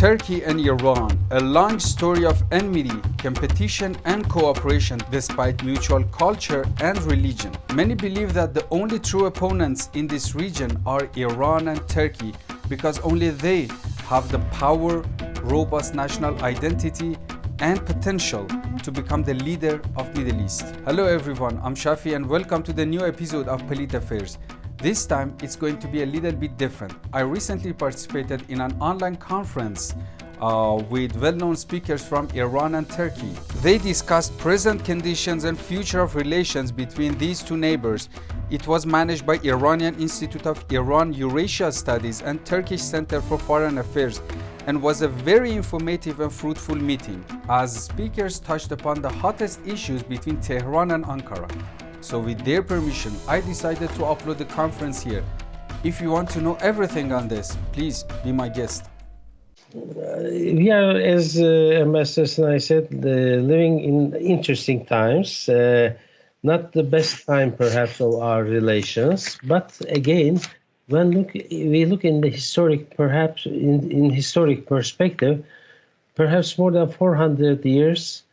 Turkey and Iran, a long story of enmity, competition and cooperation despite mutual culture and religion. Many believe that the only true opponents in this region are Iran and Turkey because only they have the power, robust national identity and potential to become the leader of Middle East. Hello everyone, I'm Shafi and welcome to the new episode of Polit Affairs. This time it's going to be a little bit different. I recently participated in an online conference with well-known speakers from Iran and Turkey. They discussed present conditions and future of relations between these two neighbors. It was managed by Iranian Institute of Iran Eurasia Studies and Turkish Center for Foreign Affairs and was a very informative and fruitful meeting as speakers touched upon the hottest issues between Tehran and Ankara. So with their permission, I decided to upload the conference here. If you want to know everything on this, please be my guest. We are, as Ambassador and I said, living in interesting times. Not the best time, perhaps, of our relations. But again, when we look in the historic, perhaps in historic perspective, perhaps more than 400 years,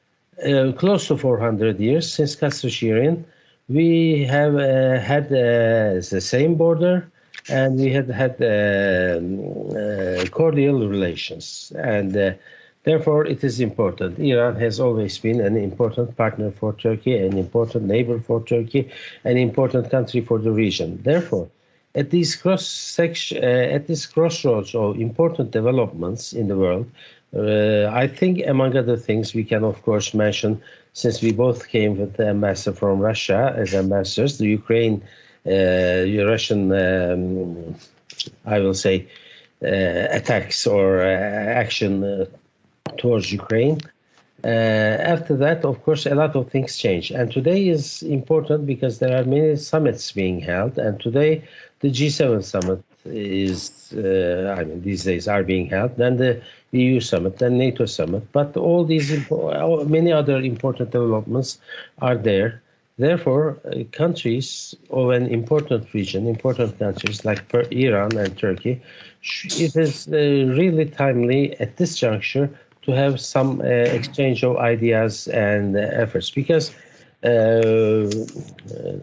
close to 400 years since Castro-Syrian, we have had the same border, and we had cordial relations, and therefore it is important. Iran has always been an important partner for Turkey, an important neighbor for Turkey, an important country for the region. Therefore, at these crossroads of important developments in the world, I think, among other things, we can of course mention, since we both came with the ambassador from Russia as ambassadors, the Ukraine, Russian, I will say, attacks or action towards Ukraine. After that, of course, a lot of things change. And today is important because there are many summits being held. And today, the G7 summit is, these days are being held. Then the EU summit, then NATO summit. But all these, many other important developments are there. Therefore, countries of an important region, important countries like Iran and Turkey, it is really timely at this juncture to have some exchange of ideas and efforts, because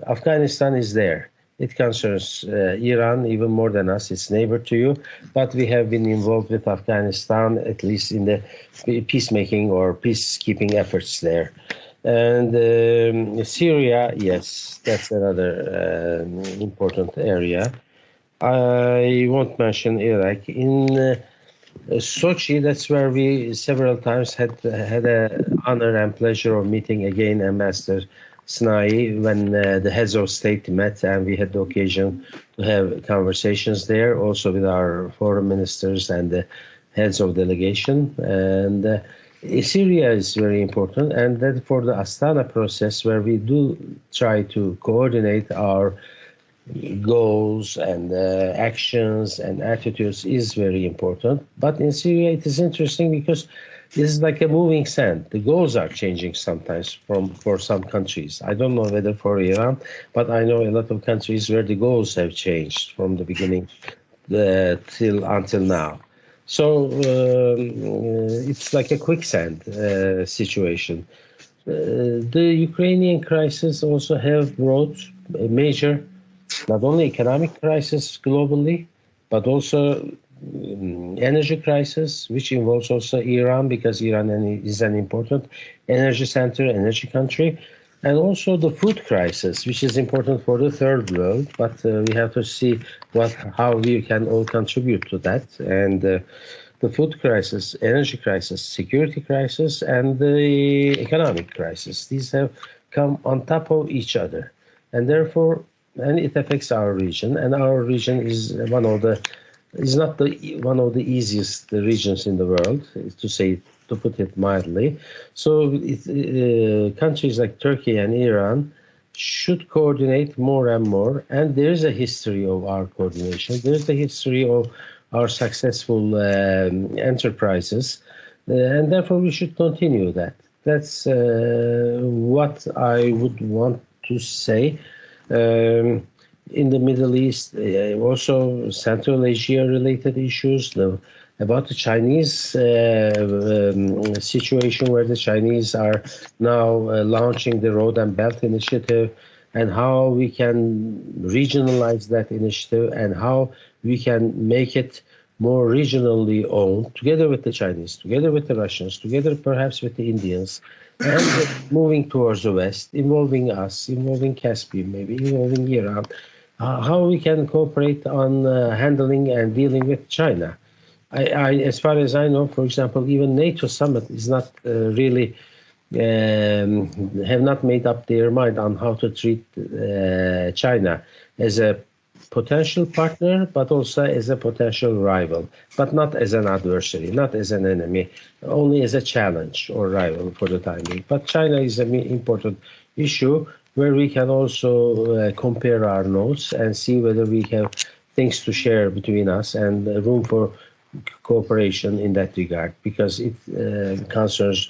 Afghanistan is there. It concerns Iran even more than us, it's neighbor to you, but we have been involved with Afghanistan, at least in the peacemaking or peacekeeping efforts there. And Syria, yes, that's another important area. I won't mention Iraq. In Sochi, that's where we several times had an honor and pleasure of meeting again Ambassador Snai when the heads of state met, and we had the occasion to have conversations there, also with our foreign ministers and the heads of delegation. And Syria is very important, and that for the Astana process, where we do try to coordinate our goals and actions and attitudes, is very important. But in Syria, it is interesting because this is like a moving sand. The goals are changing sometimes for some countries. I don't know whether for Iran, but I know a lot of countries where the goals have changed from the beginning until now. So it's like a quicksand situation. The Ukrainian crisis also have brought a major, not only economic crisis globally, but also energy crisis, which involves also Iran, because Iran is an important energy center, energy country, and also the food crisis, which is important for the third world. But we have to see how we can all contribute to that. And the food crisis, energy crisis, security crisis, and the economic crisis, these have come on top of each other, and therefore, and it affects our region. And our region is not one of the easiest regions in the world, to put it mildly. So countries like Turkey and Iran should coordinate more and more. And there is a history of our coordination. There is a history of our successful enterprises. And therefore, we should continue that. That's what I would want to say. In the Middle East, also Central Asia-related issues, the about the Chinese situation, where the Chinese are now launching the Road and Belt Initiative, and how we can regionalize that initiative and how we can make it more regionally owned, together with the Chinese, together with the Russians, together perhaps with the Indians, and moving towards the West, involving us, involving Caspian, maybe involving Iran, how we can cooperate on handling and dealing with China. As far as I know, for example, even NATO summit is not really have not made up their mind on how to treat China as a potential partner, but also as a potential rival, but not as an adversary, not as an enemy, only as a challenge or rival for the time being. But China is an important issue where we can also compare our notes and see whether we have things to share between us and room for cooperation in that regard, because it concerns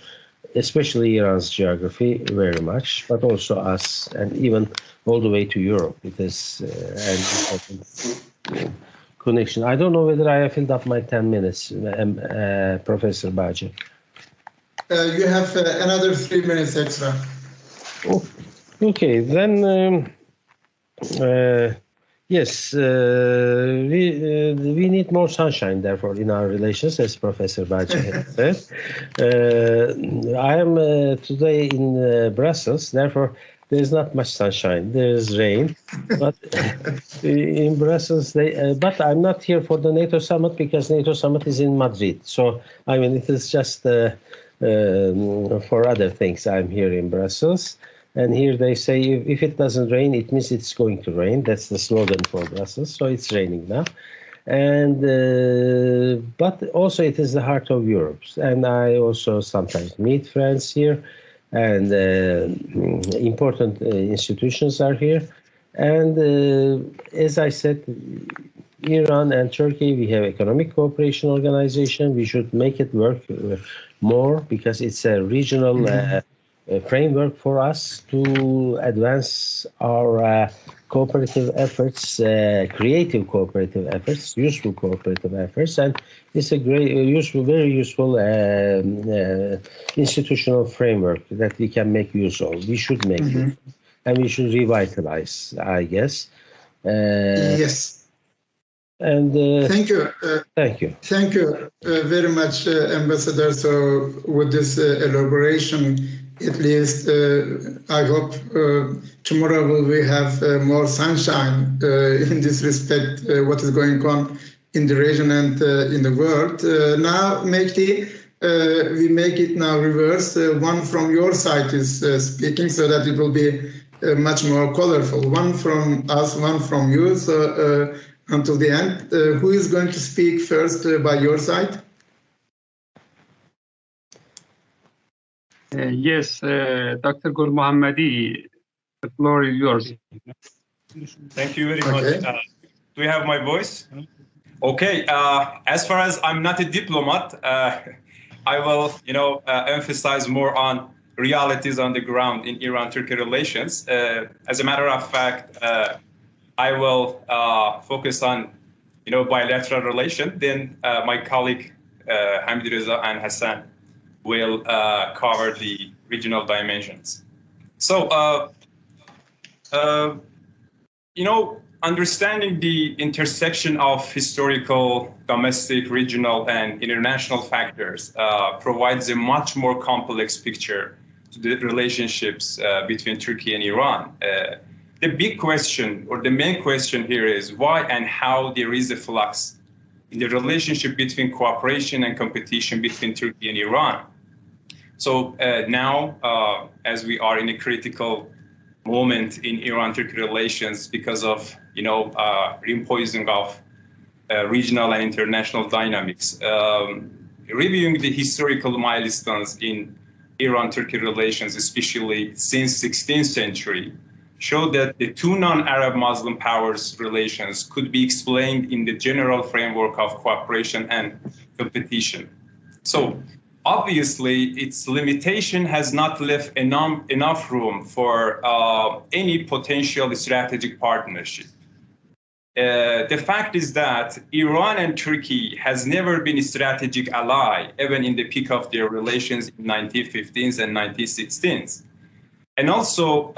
especially Iran's geography very much, but also us, and even all the way to Europe. It is an important connection. I don't know whether I have filled up my 10 minutes, Professor Baji. You have another 3 minutes extra. Oh, okay, then yes, we need more sunshine, therefore, in our relations, as Professor Baji has said. I am today in Brussels, therefore there is not much sunshine. There is rain, but in Brussels, but I'm not here for the NATO summit because NATO summit is in Madrid. So, I mean, it is just for other things I'm here in Brussels. And here they say, if it doesn't rain, it means it's going to rain. That's the slogan for Brussels. So it's raining now. And but also it is the heart of Europe. And I also sometimes meet friends here, and important institutions are here. And as I said, Iran and Turkey, we have economic cooperation organization. We should make it work more because it's a regional framework for us to advance our cooperative efforts, creative cooperative efforts, useful cooperative efforts, and it's a great, useful, very useful institutional framework that we can make use of. We should make use of, and we should revitalize, I guess. Yes. And thank you. Thank you. Thank you very much, Ambassador. So with this elaboration, at least I hope tomorrow we have more sunshine in this respect, what is going on in the region and in the world. Now, Mehdi, we make it now reverse. One from your side is speaking, so that it will be much more colorful. One from us, one from you. So until the end, who is going to speak first by your side? Yes, Dr. Gul Mohammadi, the floor is yours. Thank you very much. Do you have my voice? Okay. As far as I'm not a diplomat, I will, emphasize more on realities on the ground in Iran-Turkey relations. As a matter of fact, I will focus on, bilateral relation. Then my colleague Hamid Reza and Hassan will cover the regional dimensions. So, understanding the intersection of historical, domestic, regional, and international factors provides a much more complex picture to the relationships between Turkey and Iran. The big question, or the main question here, is why and how there is a flux in the relationship between cooperation and competition between Turkey and Iran. So now, as we are in a critical moment in Iran-Turkey relations because of, reimposing of regional and international dynamics, reviewing the historical milestones in Iran-Turkey relations, especially since 16th century, showed that the two non-Arab Muslim powers relations could be explained in the general framework of cooperation and competition. So, obviously, its limitation has not left enough room for any potential strategic partnership. the fact is that Iran and Turkey has never been a strategic ally, even in the peak of their relations in 1915s and 1916s. And also,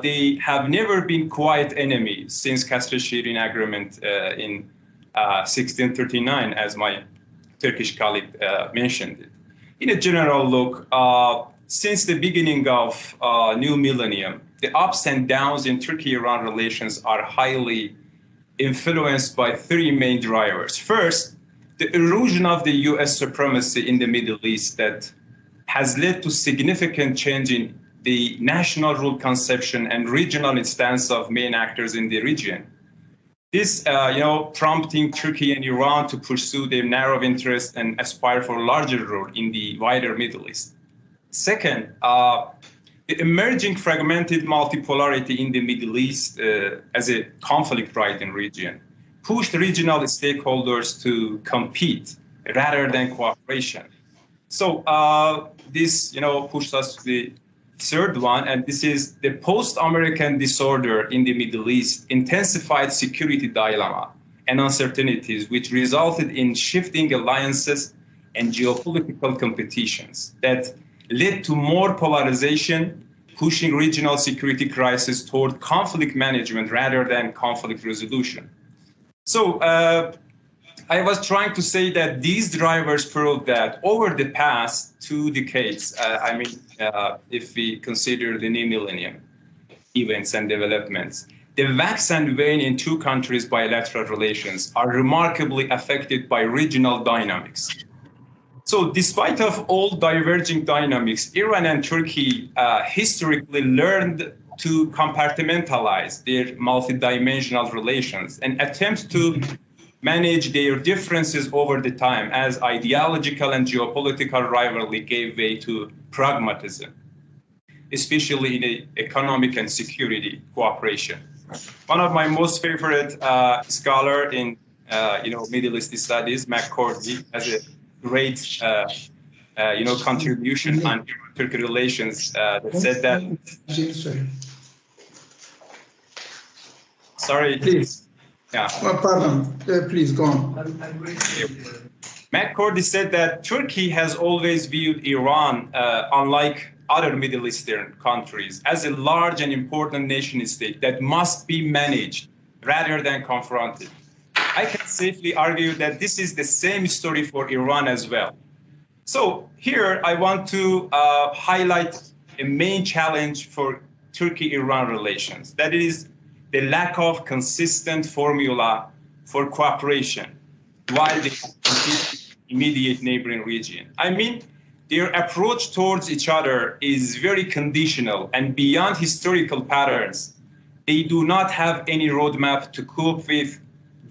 they have never been quiet enemies since Castro-Shirin Agreement in 1639, as my Turkish colleague mentioned it. In a general look, since the beginning of new millennium, the ups and downs in Turkey-Iran relations are highly influenced by three main drivers. First, the erosion of the U.S. supremacy in the Middle East that has led to significant change in the national rule conception and regional instance of main actors in the region. This, prompting Turkey and Iran to pursue their narrow interests and aspire for a larger role in the wider Middle East. Second, the emerging fragmented multipolarity in the Middle East as a conflict-ridden region pushed regional stakeholders to compete rather than cooperation. So this, pushed us to the third one, and this is the post-American disorder in the Middle East intensified security dilemma and uncertainties, which resulted in shifting alliances and geopolitical competitions that led to more polarization, pushing regional security crisis toward conflict management rather than conflict resolution. So I was trying to say that these drivers prove that over the past 2 decades, if we consider the new millennium events and developments, the wax and wane in two countries' bilateral relations are remarkably affected by regional dynamics. So despite of all diverging dynamics, Iran and Turkey historically learned to compartmentalize their multidimensional relations and attempt to manage their differences over the time as ideological and geopolitical rivalry gave way to pragmatism, especially in the economic and security cooperation. One of my most favorite scholar in Middle East studies, McCordy, has a great contribution on Turkey relations that said that. Sorry. Please. Yeah. Oh, pardon. Please go on. McCordy said that Turkey has always viewed Iran, unlike other Middle Eastern countries, as a large and important nation state that must be managed rather than confronted. I can safely argue that this is the same story for Iran as well. So here I want to highlight a main challenge for Turkey-Iran relations. That is the lack of consistent formula for cooperation while they compete in immediate neighboring region. Their approach towards each other is very conditional and beyond historical patterns. They do not have any roadmap to cope with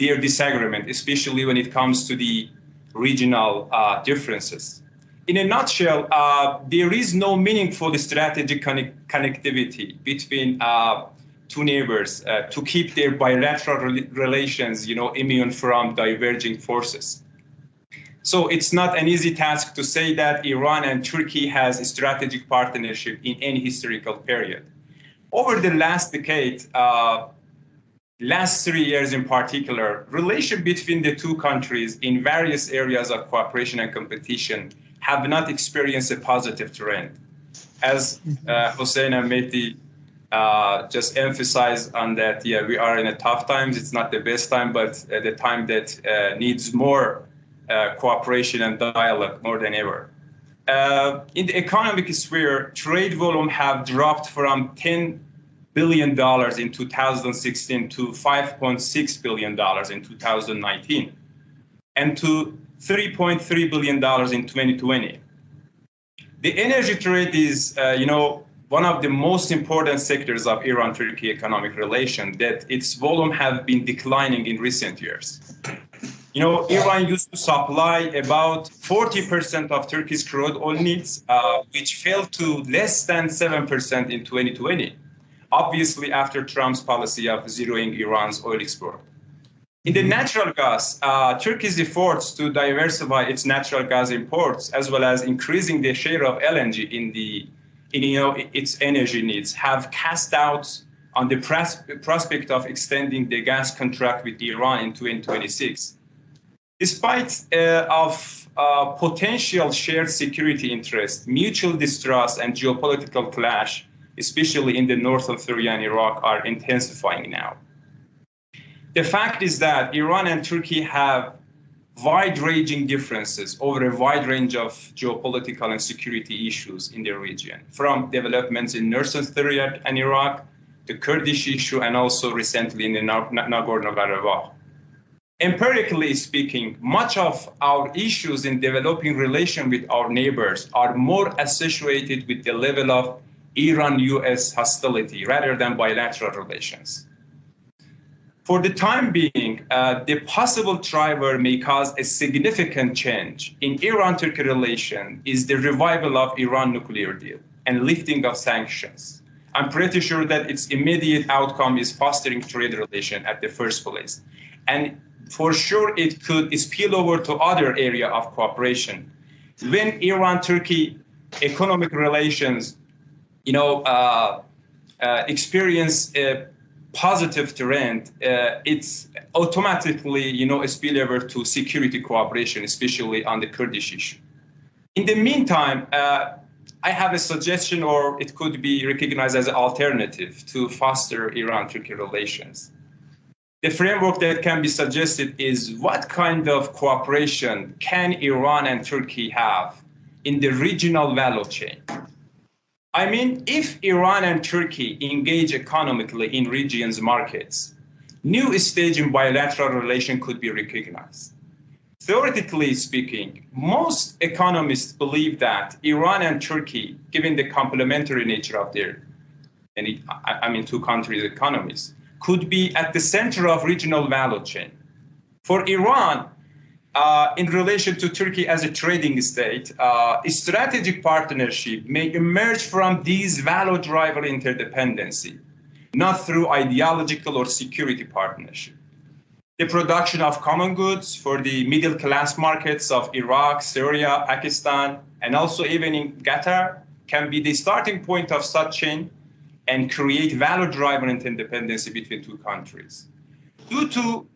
their disagreement, especially when it comes to the regional differences. In a nutshell, there is no meaningful strategic connectivity between two neighbors to keep their bilateral relations, immune from diverging forces. So it's not an easy task to say that Iran and Turkey has a strategic partnership in any historical period. Over the last decade, last 3 years in particular, relation between the two countries in various areas of cooperation and competition have not experienced a positive trend. As Hossein and Mehdi just emphasized on that, we are in a tough times. It's not the best time, but the time that needs more cooperation and dialogue more than ever. In the economic sphere, trade volume have dropped from $10 billion in 2016 to $5.6 billion in 2019, and to $3.3 billion in 2020. The energy trade is, one of the most important sectors of Iran-Turkey economic relation, that its volume have been declining in recent years. Iran used to supply about 40% of Turkey's crude oil needs, which fell to less than 7% in 2020, obviously after Trump's policy of zeroing Iran's oil export. In the natural gas, Turkey's efforts to diversify its natural gas imports, as well as increasing the share of LNG in its energy needs, have cast doubt on the prospect of extending the gas contract with Iran in 2026. Despite of potential shared security interests, mutual distrust and geopolitical clash, especially in the north of Syria and Iraq, are intensifying now. The fact is that Iran and Turkey have wide-ranging differences over a wide range of geopolitical and security issues in the region, from developments in northern Syria and Iraq, the Kurdish issue, and also recently in the Nagorno-Karabakh. Empirically speaking, much of our issues in developing relations with our neighbors are more associated with the level of Iran-US hostility rather than bilateral relations. For the time being, the possible driver may cause a significant change in Iran-Turkey relations is the revival of Iran nuclear deal and lifting of sanctions. I'm pretty sure that its immediate outcome is fostering trade relations at the first place. And for sure, it could spill over to other areas of cooperation. When Iran-Turkey economic relations, experience a positive trend, it's automatically, a spillover to security cooperation, especially on the Kurdish issue. In the meantime, I have a suggestion, or it could be recognized as an alternative to foster Iran-Turkey relations. The framework that can be suggested is what kind of cooperation can Iran and Turkey have in the regional value chain? I mean, if Iran and Turkey engage economically in region's markets, new stage in bilateral relation could be recognized. Theoretically speaking, most economists believe that Iran and Turkey, given the complementary nature of their, two countries' economies, could be at the center of regional value chain. For Iran, in relation to Turkey as a trading state, a strategic partnership may emerge from these value driver interdependency, not through ideological or security partnership. The production of common goods for the middle class markets of Iraq, Syria, Pakistan, and also even in Qatar can be the starting point of such chain and create value driver interdependency between two countries. Due to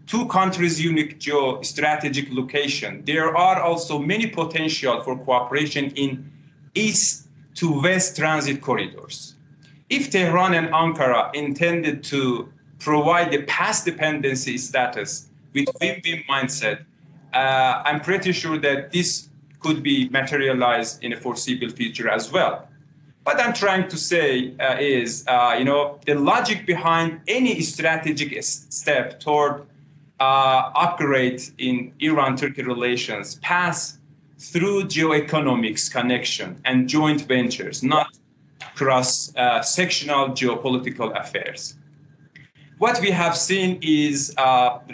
two countries' unique geostrategic location, there are also many potential for cooperation in east to west transit corridors. If Tehran and Ankara intended to provide the past dependency status with win-win mindset, I'm pretty sure that this could be materialized in a foreseeable future as well. What I'm trying to say is, the logic behind any strategic step toward upgrade in Iran-Turkey relations pass through geoeconomics connection and joint ventures, not cross-sectional geopolitical affairs. What we have seen is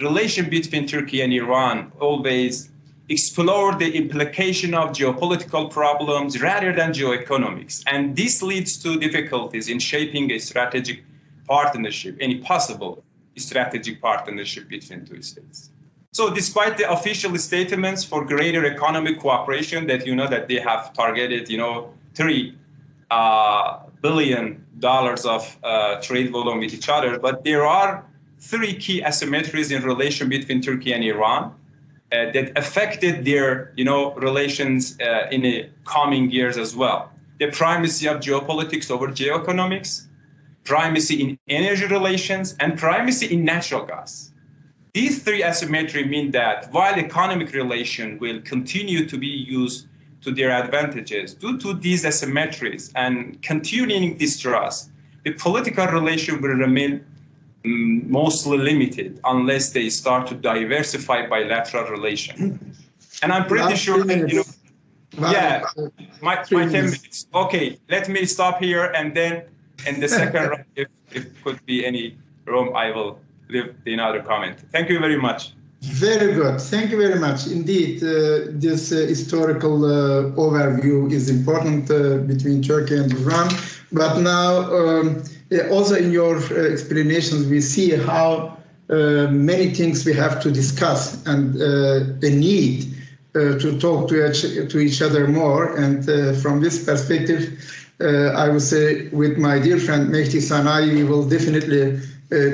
relation between Turkey and Iran always explore the implication of geopolitical problems rather than geoeconomics. And this leads to difficulties in shaping a strategic partnership, any possible strategic partnership between two states. So despite the official statements for greater economic cooperation that that they have targeted, $3 billion of trade volume with each other, but there are three key asymmetries in relation between Turkey and Iran that affected their, relations in the coming years as well. The primacy of geopolitics over geoeconomics, primacy in energy relations, and primacy in natural gas. These three asymmetries mean that while economic relations will continue to be used to their advantages, due to these asymmetries and continuing distrust, the political relation will remain mostly limited unless they start to diversify bilateral relations. And I'm pretty sure that, my 10 minutes. Okay, let me stop here, and then in the second round, if could be any room, I will leave another comment. Thank you very much. Very good. Thank you very much. Indeed, this historical overview is important between Turkey and Iran. But now, also in your explanations, we see how many things we have to discuss and the need to talk to each other more. And from this perspective, I would say with my dear friend Mehdi Sanai, we will definitely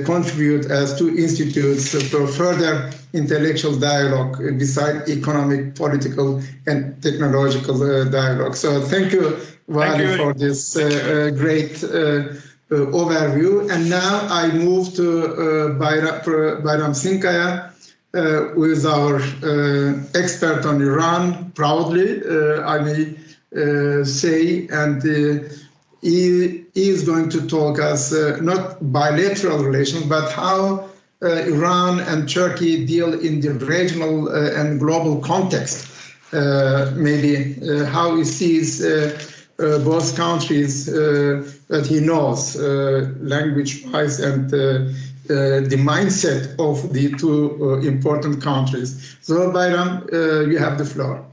contribute as two institutes for further intellectual dialogue beside economic, political, and technological dialogue. So thank you, Wali, for this great overview. And now I move to Bayram Sinkaya, who is our expert on Iran, proudly, I may say, and he is going to talk us not bilateral relations, but how Iran and Turkey deal in the regional and global context. Maybe how he sees both countries that he knows, language-wise, and the mindset of the two important countries. So, Bayram, you have the floor.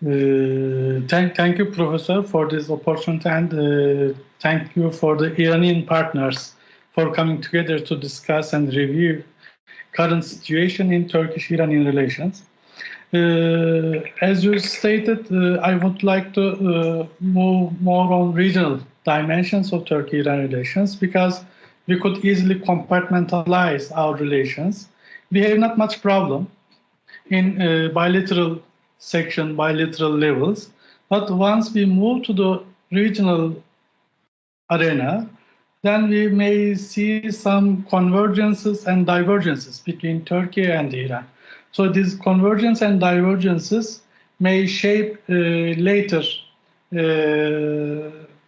Thank you, Professor, for this opportunity, and thank you for the Iranian partners for coming together to discuss and review current situation in Turkish-Iranian relations. As you stated, I would like to move more on regional dimensions of Turkey-Iran relations, because we could easily compartmentalize our relations. We have not much problem in bilateral section, bilateral levels, but once we move to the regional arena, then we may see some convergences and divergences between Turkey and Iran. So these convergences and divergences may shape later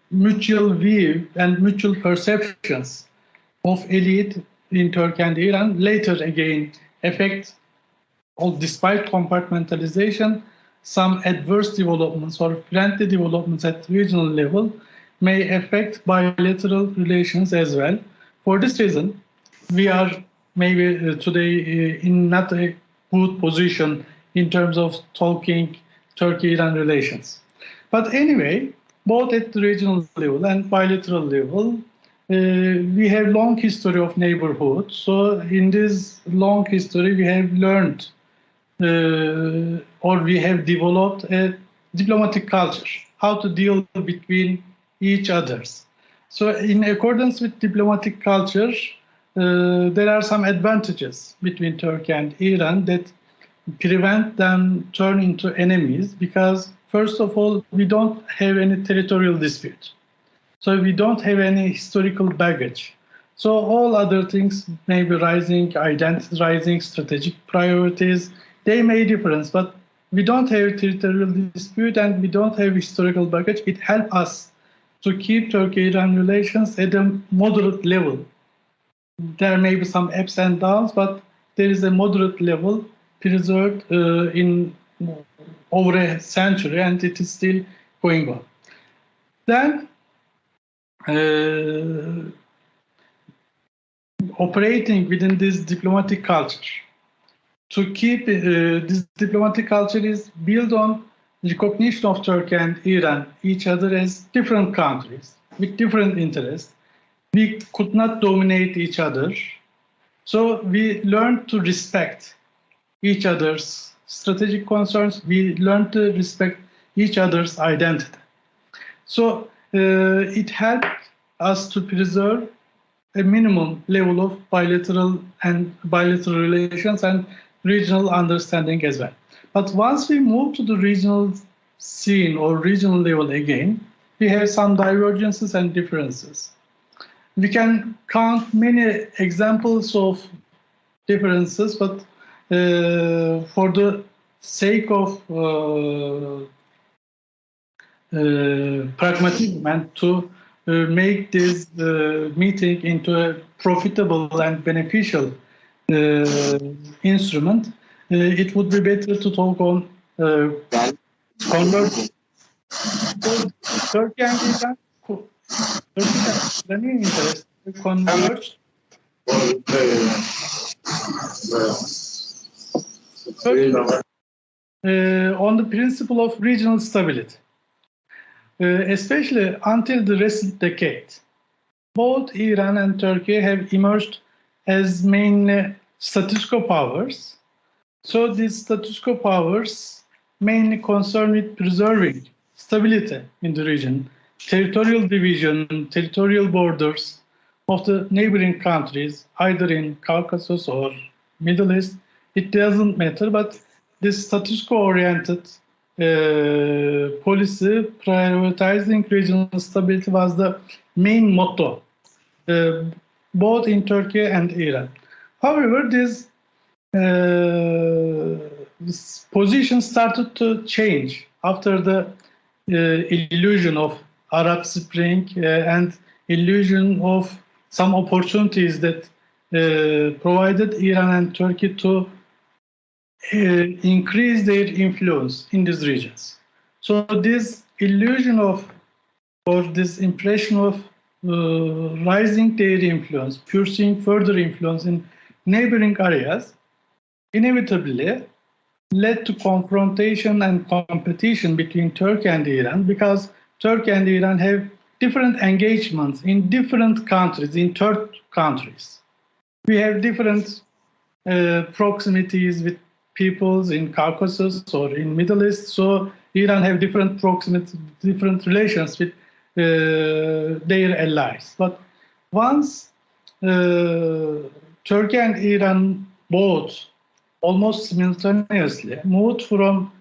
mutual view and mutual perceptions of elite in Turkey and Iran, later again affect, despite compartmentalization, some adverse developments or friendly developments at regional level may affect bilateral relations as well. For this reason, we are maybe today in not a good position in terms of talking Turkey-Iran relations. But anyway, both at the regional level and bilateral level, we have long history of neighborhood. So in this long history, we have learned or we have developed a diplomatic culture, how to deal between each others. So in accordance with diplomatic culture, there are some advantages between Turkey and Iran that prevent them turn into enemies, because first of all, we don't have any territorial dispute. So we don't have any historical baggage. So all other things may be rising, identity rising, strategic priorities, they may difference, but we don't have territorial dispute and we don't have historical baggage. It helps us to keep Turkey-Iran relations at a moderate level. There may be some ups and downs, but there is a moderate level preserved in over a century, and it is still going on. Then, operating within this diplomatic culture, to keep this diplomatic culture is built on recognition of Turkey and Iran, each other as different countries with different interests. We could not dominate each other. So we learned to respect each other's strategic concerns. We learned to respect each other's identity. So it helped us to preserve a minimum level of bilateral relations and regional understanding as well. But once we move to the regional scene or regional level again, we have some divergences and differences. We can count many examples of differences, but for the sake of pragmatism and to make this meeting into a profitable and beneficial instrument, it would be better to talk on convergence. Turkey and Iran, Iranian interests converge. On the principle of regional stability, especially until the recent decade. Both Iran and Turkey have emerged as mainly status quo powers. So these status quo powers mainly concern with preserving stability in the region territorial division, territorial borders of the neighboring countries, either in Caucasus or Middle East, it doesn't matter, but this status quo-oriented policy prioritizing regional stability was the main motto, both in Turkey and Iran. However, this position started to change after the illusion of Arab Spring and illusion of some opportunities that provided Iran and Turkey to increase their influence in these regions. So this illusion of, or this impression of rising their influence, pursuing further influence in neighboring areas, inevitably led to confrontation and competition between Turkey and Iran, because Turkey and Iran have different engagements in different countries, in third countries. We have different proximities with peoples in Caucasus or in Middle East, so Iran have different proximity, different relations with their allies. But once Turkey and Iran both almost simultaneously moved from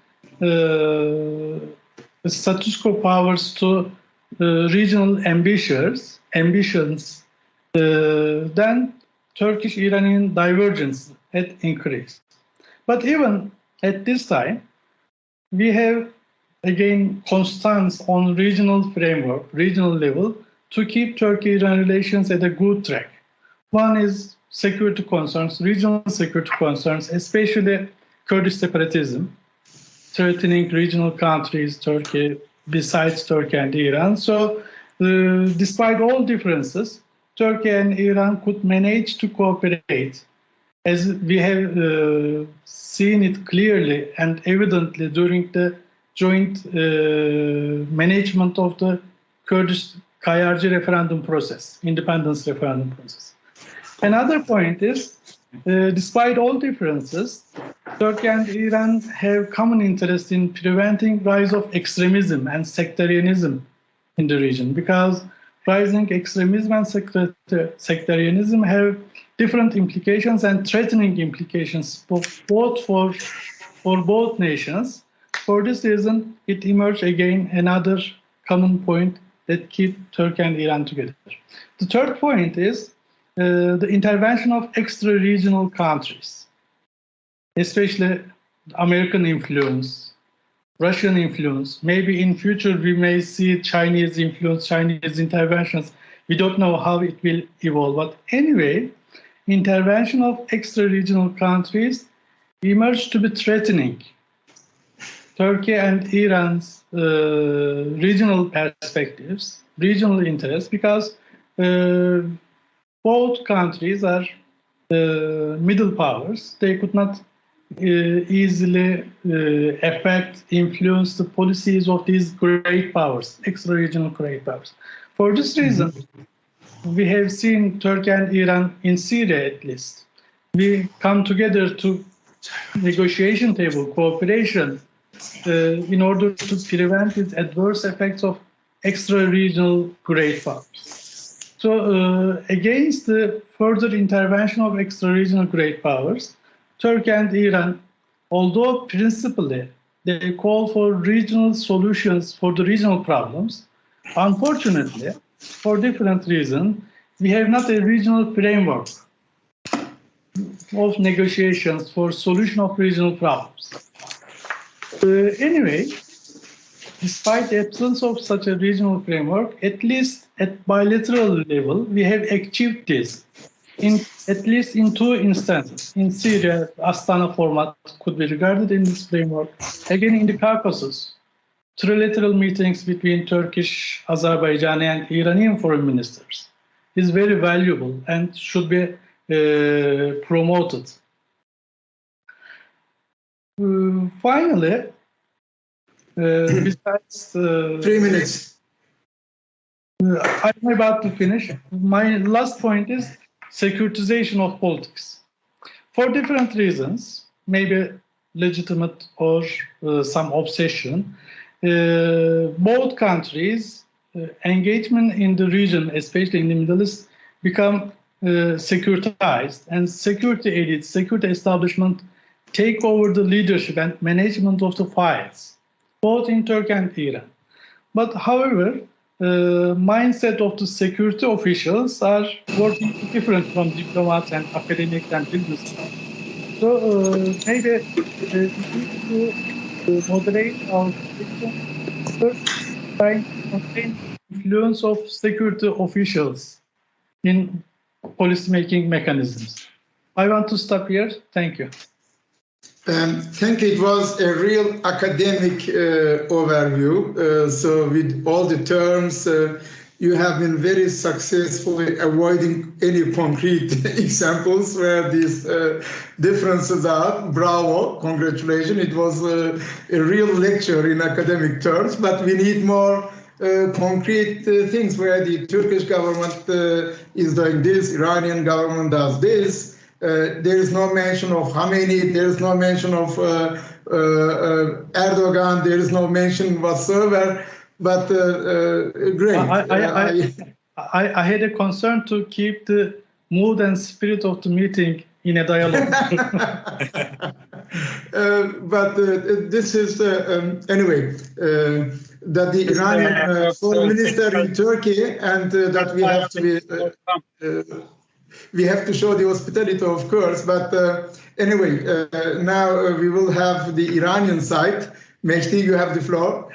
status quo powers to regional ambitions, then Turkish-Iranian divergence had increased. But even at this time, we have again constants on regional framework, regional level, to keep Turkey-Iran relations at a good track. One is security concerns, regional security concerns, especially Kurdish separatism, threatening regional countries, Turkey, besides Turkey and Iran. So despite all differences, Turkey and Iran could manage to cooperate, as we have seen it clearly and evidently during the joint management of the Kurdish Kayarcı referendum process, independence referendum process. Another point is, despite all differences, Turkey and Iran have common interest in preventing rise of extremism and sectarianism in the region, because rising extremism and sectarianism have different implications and threatening implications both for both nations. For this reason, it emerged again another common point that keep Turkey and Iran together. The third point is the intervention of extra-regional countries, especially American influence, Russian influence. Maybe in future we may see Chinese influence, Chinese interventions. We don't know how it will evolve. But anyway, intervention of extra-regional countries emerged to be threatening Turkey and Iran's regional perspectives, regional interests, because both countries are middle powers. They could not easily affect, influence the policies of these great powers, extra-regional great powers. For this reason, we have seen Turkey and Iran, in Syria at least, we come together to negotiation table, cooperation, in order to prevent these adverse effects of extra-regional great powers. So against the further intervention of extra-regional great powers, Turkey and Iran, although principally they call for regional solutions for the regional problems, unfortunately, for different reasons, we have not a regional framework of negotiations for solution of regional problems. Anyway, despite the absence of such a regional framework, at least at bilateral level, we have achieved this. At least in two instances. In Syria, Astana format could be regarded in this framework. Again, in the Caucasus, trilateral meetings between Turkish, Azerbaijani, and Iranian foreign ministers is very valuable and should be promoted. Finally, besides 3 minutes. I'm about to finish. My last point is securitization of politics. For different reasons, maybe legitimate or some obsession, both countries engagement in the region, especially in the Middle East, become securitized, and security elites, security establishment take over the leadership and management of the files, both in Turkey and Iran. But however, mindset of the security officials are working different from diplomats and academics and business. So maybe we need to moderate our position, first trying to contain the influence of security officials in policy-making mechanisms. I want to stop here. Thank you. I think it was a real academic overview. So with all the terms, you have been very successfully avoiding any concrete examples where these differences are. Bravo, congratulations. It was a real lecture in academic terms, but we need more concrete things where the Turkish government is doing this, Iranian government does this. There is no mention of Khamenei, there is no mention of Erdogan, there is no mention whatsoever, but great. I had a concern to keep the mood and spirit of the meeting in a dialogue. But this is, anyway, that the Iranian foreign minister in Turkey, and that we have to be... we have to show the hospitality, of course, but anyway, now we will have the Iranian side. Mehdi, you have the floor.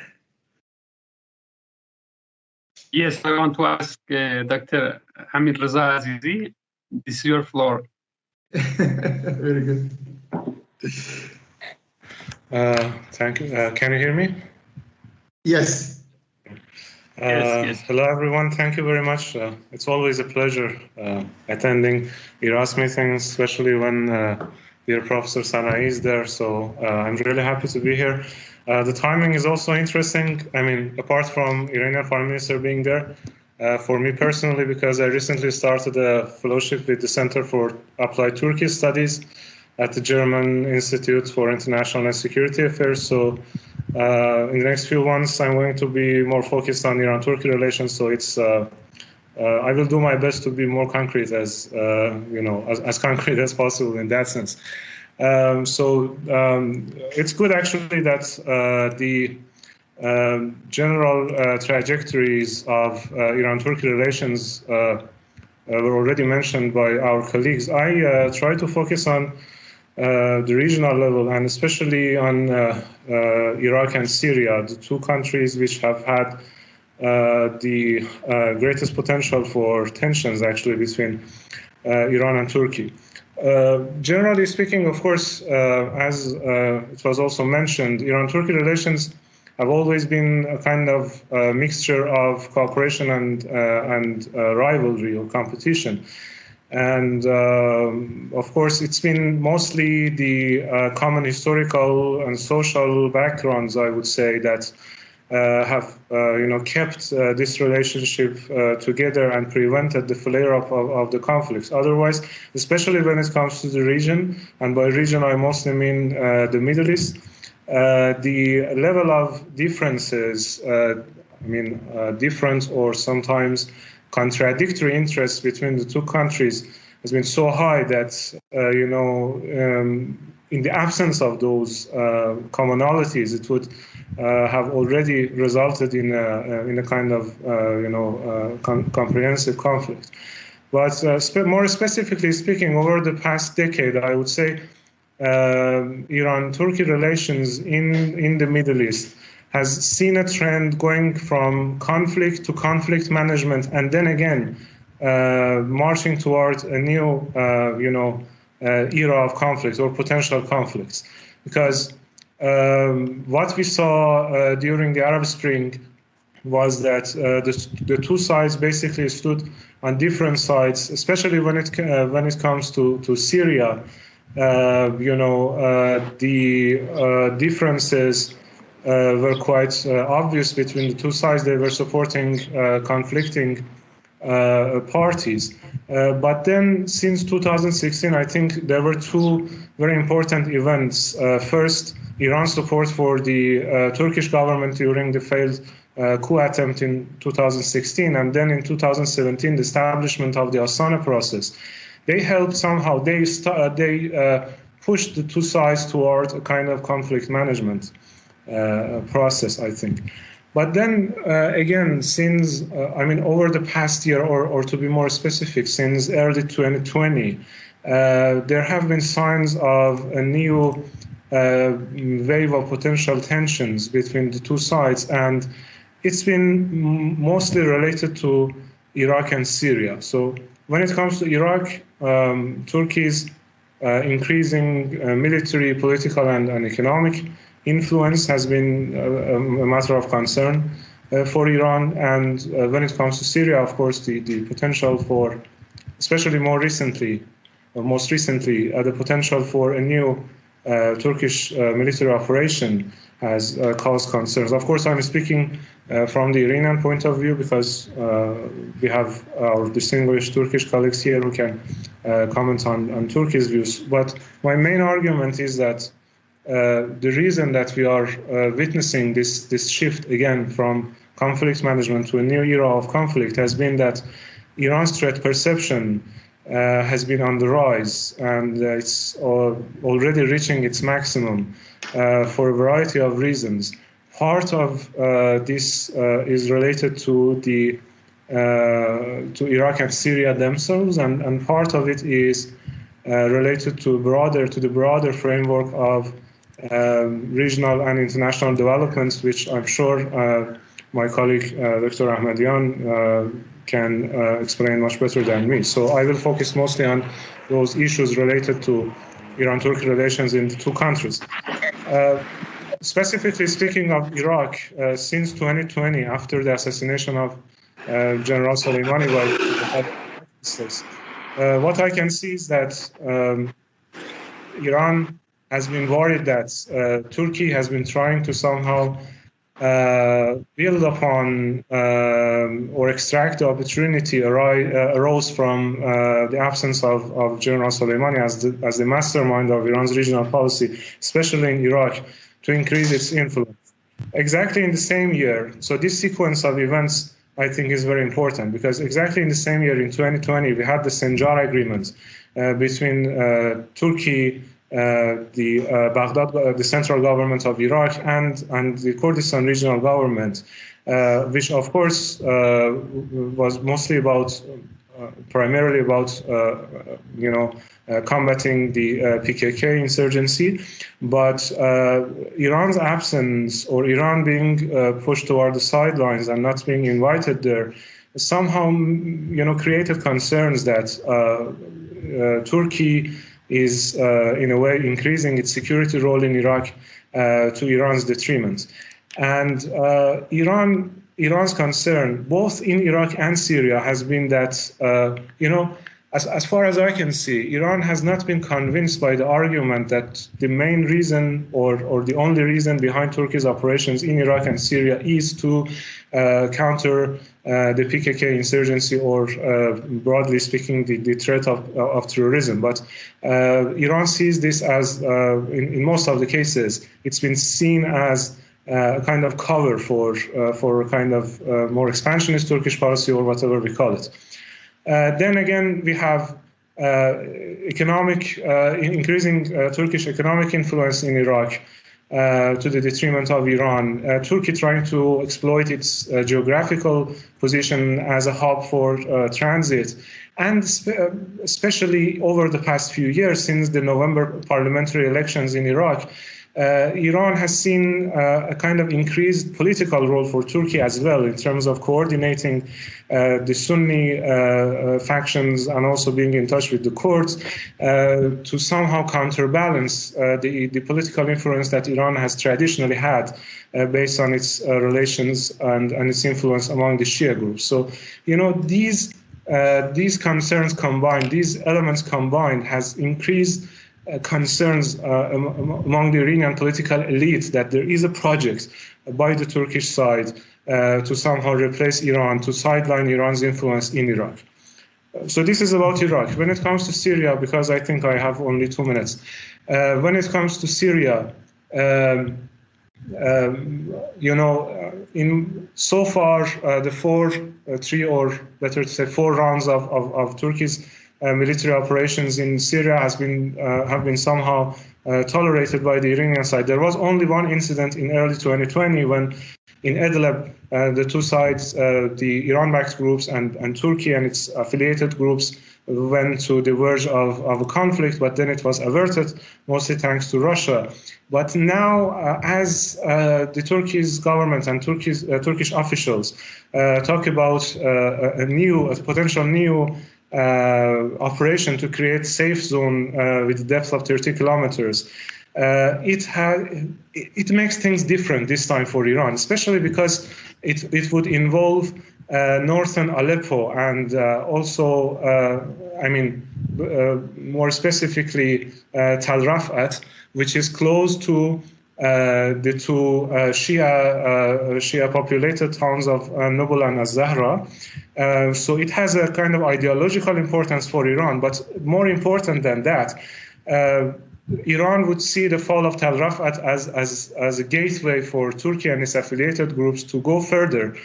Yes, I want to ask Dr. Hamid Reza Azizi, this is your floor. Very good. Thank you. Can you hear me? Yes. Yes. Hello, everyone. Thank you very much. It's always a pleasure attending IRAS meetings, especially when dear Professor Sana'i is there. So I'm really happy to be here. The timing is also interesting. I mean, apart from Iranian Foreign Minister being there, for me personally, because I recently started a fellowship with the Center for Applied Turkey Studies at the German Institute for International and Security Affairs. So in the next few months, I'm going to be more focused on Iran-Turkey relations. So it's I will do my best to be more concrete, as as concrete as possible in that sense. It's good actually that the general trajectories of Iran-Turkey relations were already mentioned by our colleagues. I try to focus on the regional level, and especially on Iraq and Syria, the two countries which have had the greatest potential for tensions actually between Iran and Turkey. Generally speaking, of course, as it was also mentioned, Iran-Turkey relations have always been a kind of mixture of cooperation and rivalry or competition. And of course, it's been mostly the common historical and social backgrounds, I would say, that have kept this relationship together and prevented the flare-up of the conflicts. Otherwise, especially when it comes to the region, and by region I mostly mean the Middle East, the level of differences, different or sometimes contradictory interests between the two countries has been so high that, in the absence of those commonalities, it would have already resulted in a kind of, comprehensive conflict. But more specifically speaking, over the past decade, I would say Iran-Turkey relations in the Middle East has seen a trend going from conflict to conflict management, and then again marching towards a new, era of conflict or potential conflicts. Because what we saw during the Arab Spring was that the two sides basically stood on different sides, especially when it comes to Syria. The differences were quite obvious between the two sides. They were supporting conflicting parties. But then since 2016, I think there were two very important events. First, Iran's support for the Turkish government during the failed coup attempt in 2016, and then in 2017, the establishment of the Astana process. They helped somehow, they pushed the two sides toward a kind of conflict management process, I think. But then again, since, over the past year, or to be more specific, since early 2020, there have been signs of a new wave of potential tensions between the two sides, and it's been mostly related to Iraq and Syria. So when it comes to Iraq, Turkey's increasing military, political, and economic influence has been a matter of concern for Iran. And when it comes to Syria, of course, the potential for, especially most recently, the potential for a new Turkish military operation has caused concerns. Of course, I'm speaking from the Iranian point of view because we have our distinguished Turkish colleagues here who can comment on Turkey's views. But my main argument is that the reason that we are witnessing this shift again from conflict management to a new era of conflict has been that Iran's threat perception has been on the rise, and it's already reaching its maximum for a variety of reasons. Part of this is related to Iraq and Syria themselves, and part of it is related to the broader framework of regional and international developments, which I'm sure my colleague Dr. Ahmadian can explain much better than me. So I will focus mostly on those issues related to Iran-Turkey relations in the two countries. Specifically speaking of Iraq, since 2020, after the assassination of General Soleimani by the States, what I can see is that Iran has been worried that Turkey has been trying to somehow build upon or extract the opportunity arose from the absence of General Soleimani as the mastermind of Iran's regional policy, especially in Iraq, to increase its influence. Exactly in the same year, so this sequence of events I think is very important, because exactly in the same year, in 2020, we had the Senjar Agreement between Turkey, the central government of Iraq, and the Kurdistan regional government, which of course was mostly about, primarily about, combating the PKK insurgency. But Iran's absence, or Iran being pushed toward the sidelines and not being invited there, somehow, created concerns that Turkey is in a way increasing its security role in Iraq to Iran's detriment. And Iran's concern, both in Iraq and Syria, has been that, as far as I can see, Iran has not been convinced by the argument that the main reason or the only reason behind Turkey's operations in Iraq and Syria is to counter the PKK insurgency, or broadly speaking, the threat of terrorism. But Iran sees this as, in most of the cases, it's been seen as a kind of cover for a kind of more expansionist Turkish policy, or whatever we call it. Then again, we have increasing Turkish economic influence in Iraq to the detriment of Iran. Turkey trying to exploit its geographical position as a hub for transit. And especially over the past few years, since the November parliamentary elections in Iraq, Iran has seen a kind of increased political role for Turkey as well, in terms of coordinating the Sunni factions and also being in touch with the Kurds to somehow counterbalance the political influence that Iran has traditionally had based on its relations and its influence among the Shia groups. So, these concerns combined, these elements combined, has increased concerns among the Iranian political elite that there is a project by the Turkish side to somehow replace Iran, to sideline Iran's influence in Iraq. So this is about Iraq. When it comes to Syria, because I think I have only 2 minutes, when it comes to Syria, in so far the four rounds of Turkey's military operations in Syria have been somehow tolerated by the Iranian side. There was only one incident in early 2020 when in Idlib, the two sides, the Iran-backed groups and Turkey and its affiliated groups, went to the verge of a conflict, but then it was averted, mostly thanks to Russia. But now, as the Turkish government and Turkish officials talk about a potential new operation to create safe zone with a depth of 30 kilometers, it makes things different this time for Iran, especially because it would involve northern Aleppo and also, more specifically, Tal Rafat, which is close to the two Shia-populated towns of Nobel and Az-Zahra. So it has a kind of ideological importance for Iran. But more important than that, Iran would see the fall of Tal Rafat as a gateway for Turkey and its affiliated groups to go further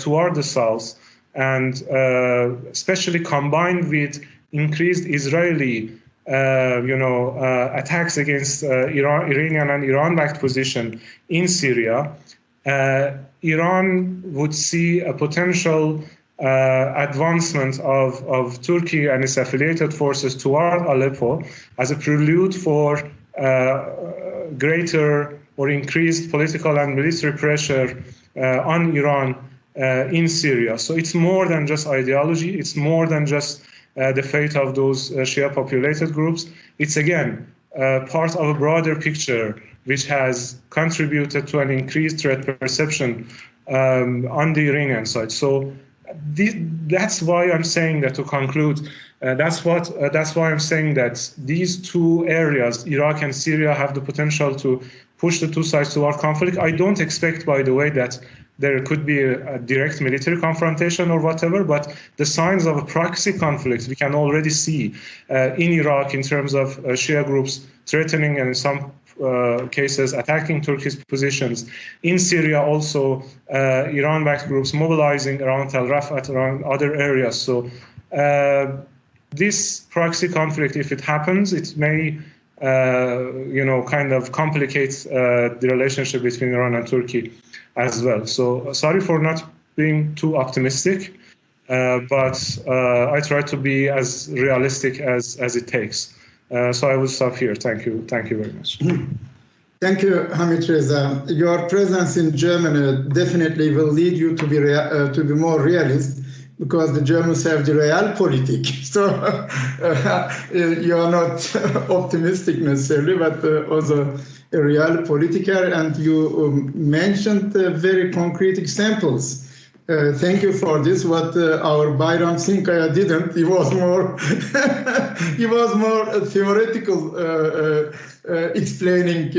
toward the south, and especially combined with increased Israeli attacks against Iranian and Iran-backed position in Syria, Iran would see a potential advancement of Turkey and its affiliated forces toward Aleppo as a prelude for greater or increased political and military pressure on Iran in Syria. So it's more than just ideology. It's more than just the fate of those Shia-populated groups. It's, again, part of a broader picture which has contributed to an increased threat perception on the Iranian side. So that's why I'm saying that, to conclude, that's why I'm saying that these two areas, Iraq and Syria, have the potential to push the two sides toward conflict. I don't expect, by the way, that there could be a direct military confrontation or whatever, but the signs of a proxy conflict we can already see in Iraq in terms of Shia groups threatening and in some cases attacking Turkish positions. In Syria also, Iran-backed groups mobilizing around Tal Rafat, around other areas. So this proxy conflict, if it happens, it may kind of complicate the relationship between Iran and Turkey as well. So sorry for not being too optimistic, but I try to be as realistic as it takes. So I will stop here. Thank you. Thank you very much. Thank you, Hamid Reza. Your presence in Germany definitely will lead you to be more realist, because the Germans have the realpolitik. So you are not optimistic necessarily, but also a realpolitiker, and you mentioned very concrete examples. Thank you for this. What our Bayram Sinkaya didn't. He was more a theoretical explaining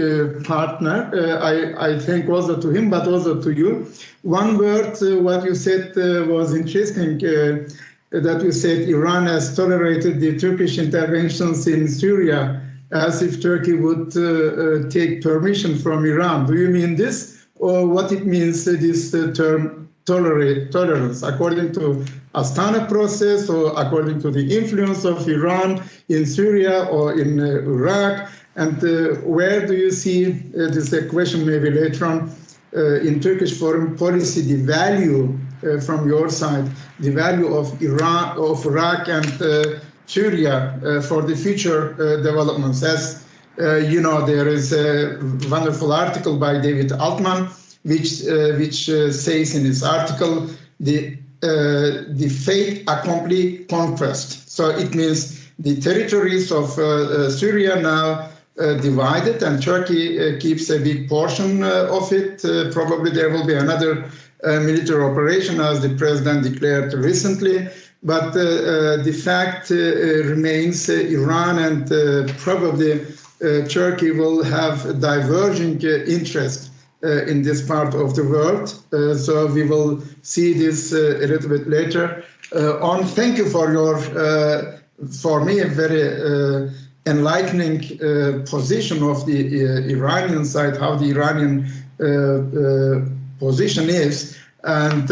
partner. I thank also to him, but also to you. One word, what you said was interesting. That you said Iran has tolerated the Turkish interventions in Syria as if Turkey would take permission from Iran. Do you mean this, or what it means, this term tolerance, according to Astana process, or according to the influence of Iran in Syria or in Iraq? And where do you see, this is a question maybe later on, in Turkish foreign policy, the value from your side, the value of Iran, of Iraq and Syria for the future developments? As you know, there is a wonderful article by David Altman, which says in his article, the fait accompli conquest. So it means the territories of Syria now divided, and Turkey keeps a big portion of it. Probably there will be another military operation, as the president declared recently. But the fact remains, Iran and probably Turkey will have diverging interest in this part of the world. So we will see this a little bit later on. Thank you for your, for me, a very enlightening position of the Iranian side, how the Iranian position is. And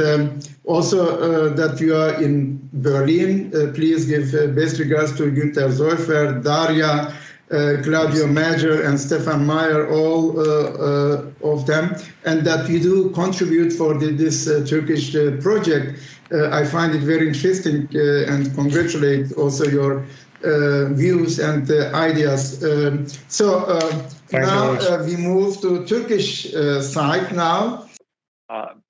also that you are in Berlin. Please give best regards to Günter Zeufer, Daria, Claudio Major, and Stefan Meyer, all of them, and that you do contribute for this Turkish project. I find it very interesting and congratulate also your views and ideas. Now we move to Turkish side now.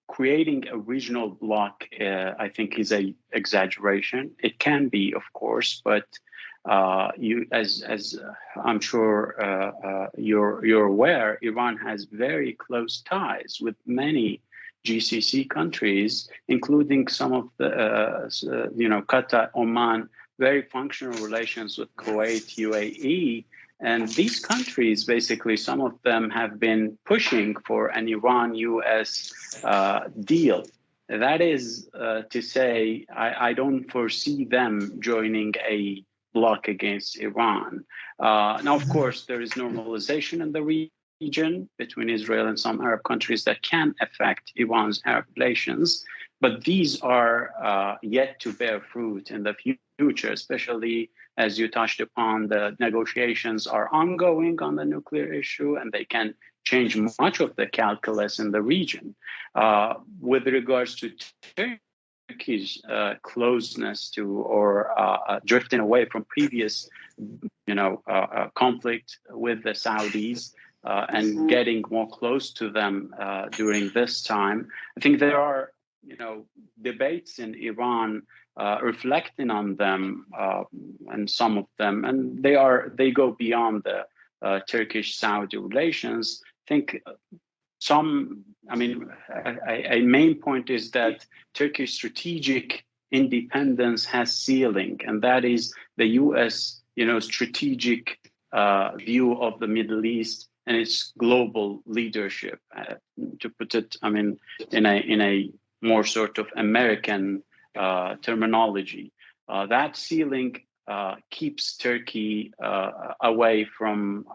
Creating a regional bloc, I think, is a exaggeration. It can be, of course, but as I'm sure you're aware, Iran has very close ties with many GCC countries, including some of the, Qatar, Oman, very functional relations with Kuwait, UAE. And these countries, basically, some of them have been pushing for an Iran-US deal. That is to say, I don't foresee them joining a bloc against Iran. Now, of course, there is normalization in the region between Israel and some Arab countries that can affect Iran's Arab relations, but these are yet to bear fruit in the future, especially as you touched upon, the negotiations are ongoing on the nuclear issue, and they can change much of the calculus in the region. With regards to Turkey's closeness to or drifting away from previous, conflict with the Saudis and getting more close to them during this time, I think there are, debates in Iran reflecting on them and some of them, and they go beyond the Turkish-Saudi relations. I think a main point is that Turkish strategic independence has ceiling, and that is the U.S. strategic view of the Middle East and its global leadership. To put it, in a more sort of American terminology, that ceiling keeps Turkey away from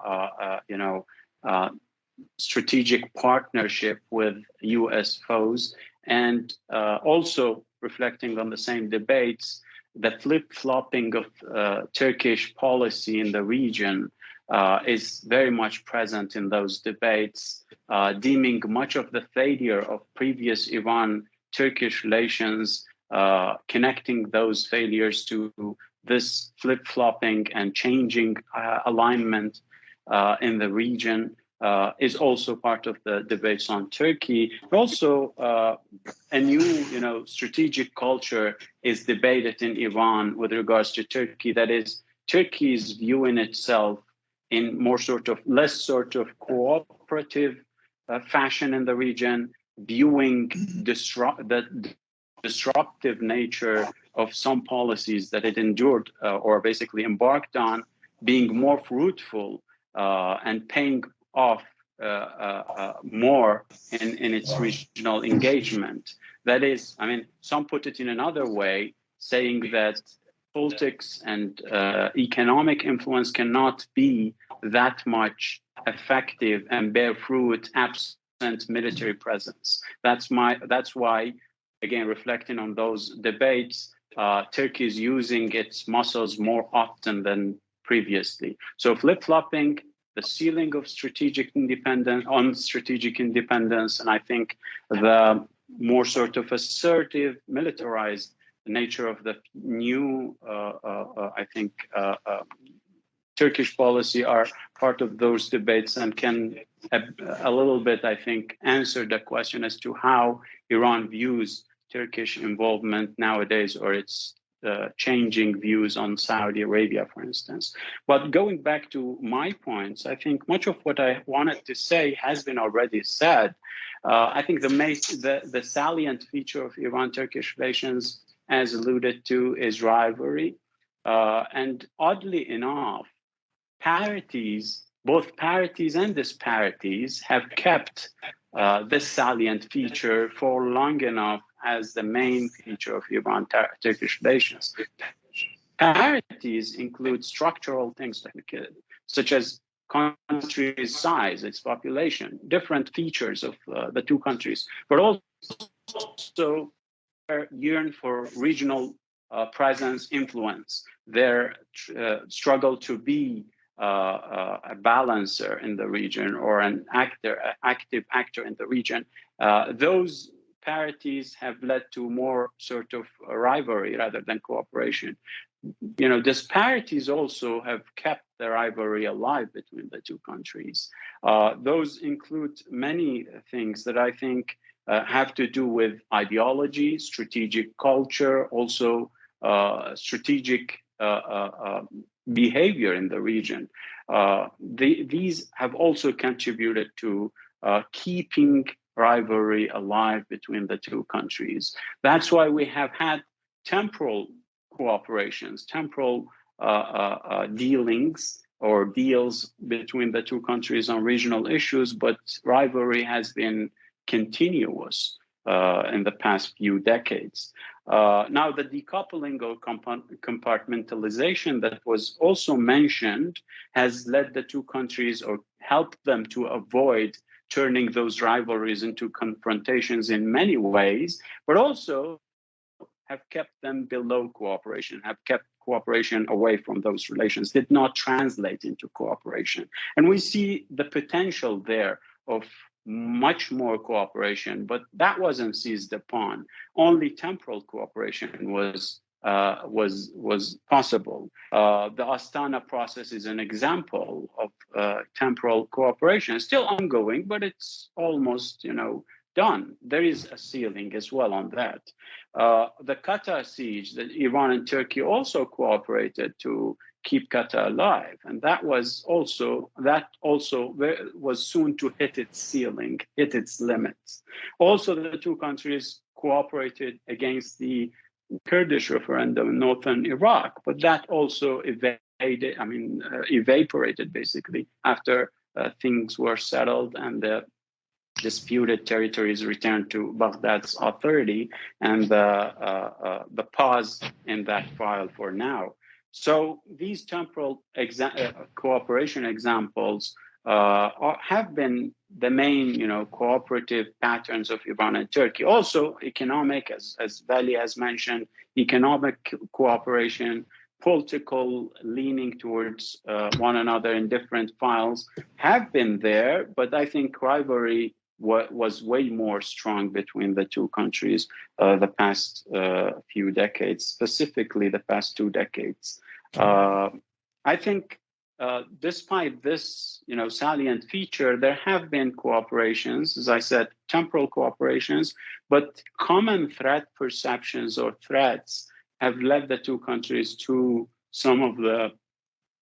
strategic partnership with U.S. foes, and also reflecting on the same debates, the flip-flopping of Turkish policy in the region is very much present in those debates, deeming much of the failure of previous Iran-Turkish relations, connecting those failures to this flip-flopping and changing alignment in the region. Is also part of the debates on Turkey. Also, a new, strategic culture is debated in Iran with regards to Turkey. That is, Turkey is viewing itself in more less cooperative fashion in the region, viewing the disruptive nature of some policies that it endured or basically embarked on, being more fruitful and paying off more in its regional engagement. That is, some put it in another way, saying that politics and economic influence cannot be that much effective and bear fruit absent military presence. That's why, again, reflecting on those debates, Turkey is using its muscles more often than previously. So flip-flopping, the ceiling of strategic independence, and I think the more assertive, militarized nature of the new, Turkish policy are part of those debates and can a little bit, I think, answer the question as to how Iran views Turkish involvement nowadays, or its changing views on Saudi Arabia, for instance. But going back to my points, I think much of what I wanted to say has been already said. I think the salient feature of Iran-Turkish relations, as alluded to, is rivalry. And oddly enough, both parities and disparities have kept this salient feature for long enough as the main feature of Iran-Turkish relations. Parity disparities include structural things such as country's size, its population, different features of the two countries, but also yearn for regional presence, influence, their struggle to be a balancer in the region or an active actor in the region. Those parities have led to more sort of rivalry rather than cooperation. Disparities also have kept the rivalry alive between the two countries. Those include many things that I think have to do with ideology, strategic culture, also strategic behavior in the region. These have also contributed to keeping rivalry alive between the two countries. That's why we have had temporal cooperations, temporal dealings or deals between the two countries on regional issues, but rivalry has been continuous in the past few decades. Now, the decoupling or compartmentalization that was also mentioned has led the two countries or helped them to avoid turning those rivalries into confrontations in many ways, but also have kept them below cooperation, have kept cooperation away from those relations, did not translate into cooperation. And we see the potential there of much more cooperation, but that wasn't seized upon. Only temporal cooperation was possible. The Astana process is an example of temporal cooperation, still ongoing, but it's almost, done. There is a ceiling as well on that. The Qatar siege, that Iran and Turkey also cooperated to keep Qatar alive, and that also was soon to hit its ceiling, hit its limits. Also, the two countries cooperated against the Kurdish referendum in northern Iraq, but that also evaporated basically after things were settled and the disputed territories returned to Baghdad's authority, and the pause in that file for now. So these temporal cooperation examples have been the main, cooperative patterns of Iran and Turkey. Also, economic, as Vali has mentioned, economic cooperation, political leaning towards one another in different files have been there, but I think rivalry was way more strong between the two countries the past few decades, specifically the past 2 decades. I think despite this, salient feature, there have been cooperations, as I said, temporal cooperations, but common threat perceptions or threats have led the two countries to some of the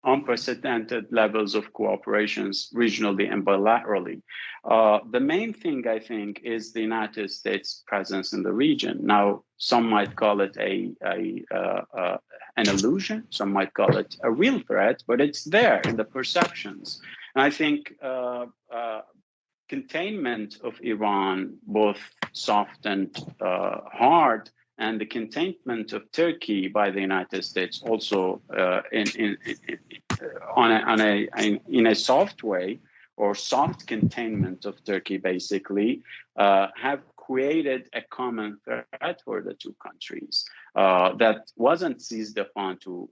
unprecedented levels of cooperations regionally and bilaterally. The main thing, I think, is the United States' presence in the region. Now, some might call it an illusion, some might call it a real threat, but it's there in the perceptions. And I think containment of Iran, both soft and hard, and the containment of Turkey by the United States also in a soft way, or soft containment of Turkey basically, have created a common threat for the two countries that wasn't seized upon to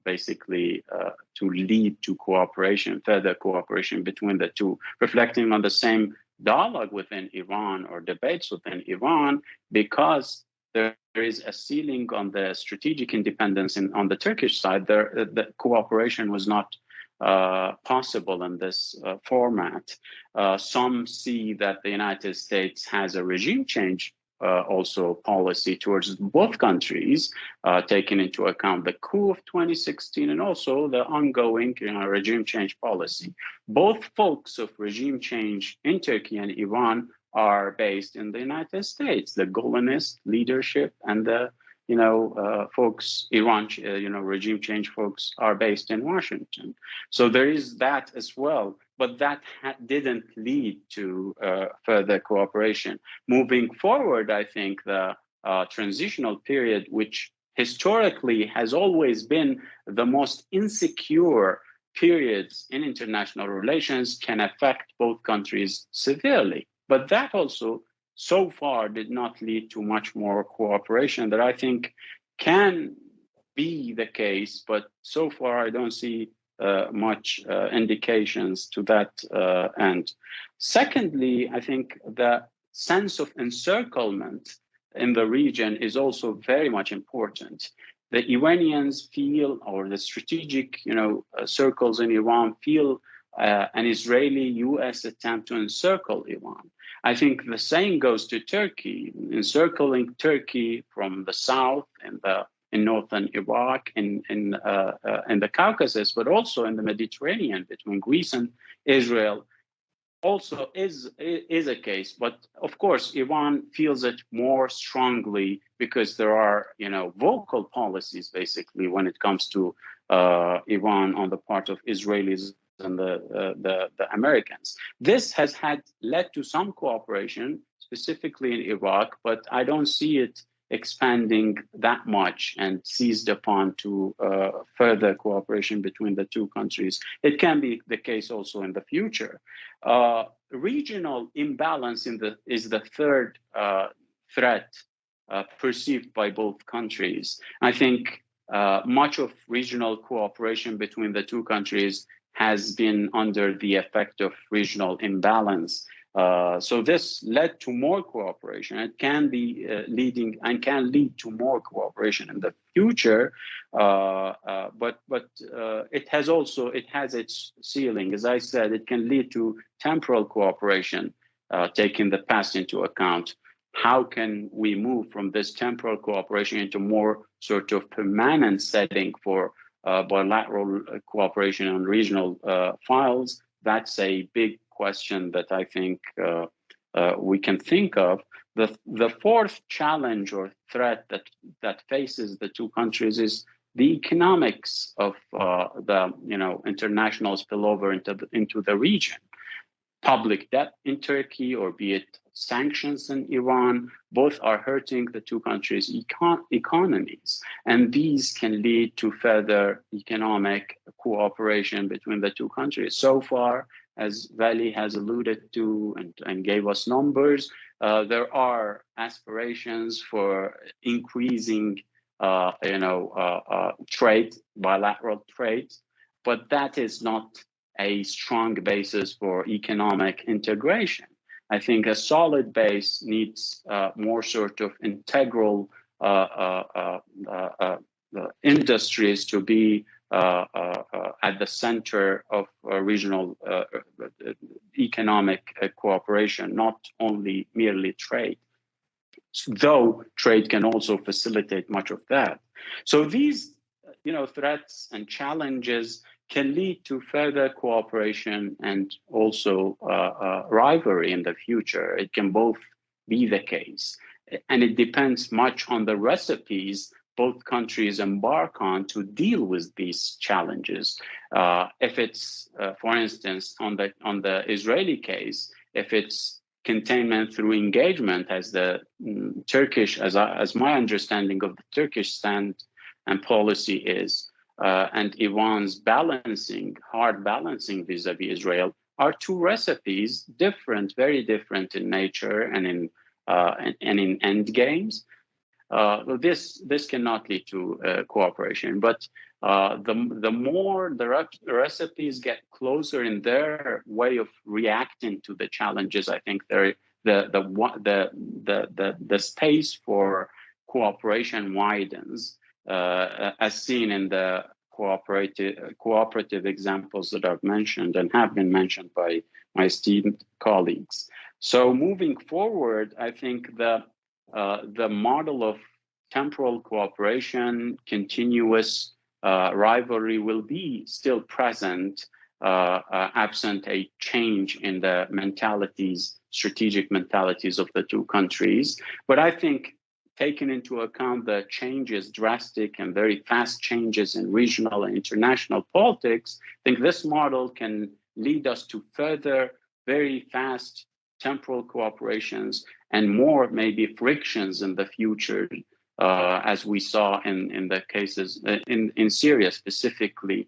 to lead to cooperation, further cooperation between the two, reflecting on the same dialogue within Iran or debates within Iran, because there is a ceiling on the strategic independence on the Turkish side. The cooperation was not possible in this format. Some see that the United States has a regime change also policy towards both countries, taking into account the coup of 2016 and also the ongoing regime change policy. Both folks of regime change in Turkey and Iran are based in the United States. The Golanist leadership and the folks, Iran, regime change folks are based in Washington. So there is that as well, but that didn't lead to further cooperation. Moving forward, I think the transitional period, which historically has always been the most insecure periods in international relations can affect both countries severely. But that also so far did not lead to much more cooperation that I think can be the case, but so far I don't see much indications to that end. Secondly, I think the sense of encirclement in the region is also very much important. The Iranians feel, or the strategic, circles in Iran feel an Israeli-U.S. attempt to encircle Iran. I think the same goes to Turkey, encircling Turkey from the south and in northern Iraq, in the Caucasus, but also in the Mediterranean between Greece and Israel, also is a case. But of course, Iran feels it more strongly because there are, vocal policies basically when it comes to Iran on the part of Israelis and the Americans. This has led to some cooperation, specifically in Iraq, but I don't see it expanding that much and seized upon to further cooperation between the two countries. It can be the case also in the future. Regional imbalance is the third threat perceived by both countries. I think much of regional cooperation between the two countries has been under the effect of regional imbalance. So this led to more cooperation. It can be leading and can lead to more cooperation in the future, but it has its ceiling. As I said, it can lead to temporal cooperation, taking the past into account. How can we move from this temporal cooperation into more sort of permanent setting for bilateral cooperation on regional files? That's a big question that I think we can think of. The fourth challenge or threat that faces the two countries is the economics of the international spillover into the region. Public debt in Turkey, or be it sanctions in Iran, both are hurting the two countries' economies. And these can lead to further economic cooperation between the two countries. So far, as Vali has alluded to and gave us numbers, there are aspirations for increasing, trade, bilateral trade, but that is not a strong basis for economic integration. I think a solid base needs more sort of integral industries to be at the center of regional economic cooperation, not only merely trade, though trade can also facilitate much of that. So these, threats and challenges can lead to further cooperation and also rivalry in the future. It can both be the case. And it depends much on the recipes both countries embark on to deal with these challenges. If it's, for instance, on the Israeli case, if it's containment through engagement, as the Turkish, as my understanding of the Turkish stand and policy is, and Iran's hard balancing vis-a-vis Israel, are two recipes, different, very different in nature and in end games. This cannot lead to cooperation, but the more the recipes get closer in their way of reacting to the challenges, I think the space for cooperation widens, as seen in the cooperative examples that I've mentioned and have been mentioned by my esteemed colleagues. So moving forward, I think the model of temporal cooperation, continuous rivalry will be still present, absent a change in the strategic mentalities of the two countries. But I think, taking into account the drastic and very fast changes in regional and international politics, I think this model can lead us to further very fast temporal cooperations and more maybe frictions in the future as we saw in the cases in Syria specifically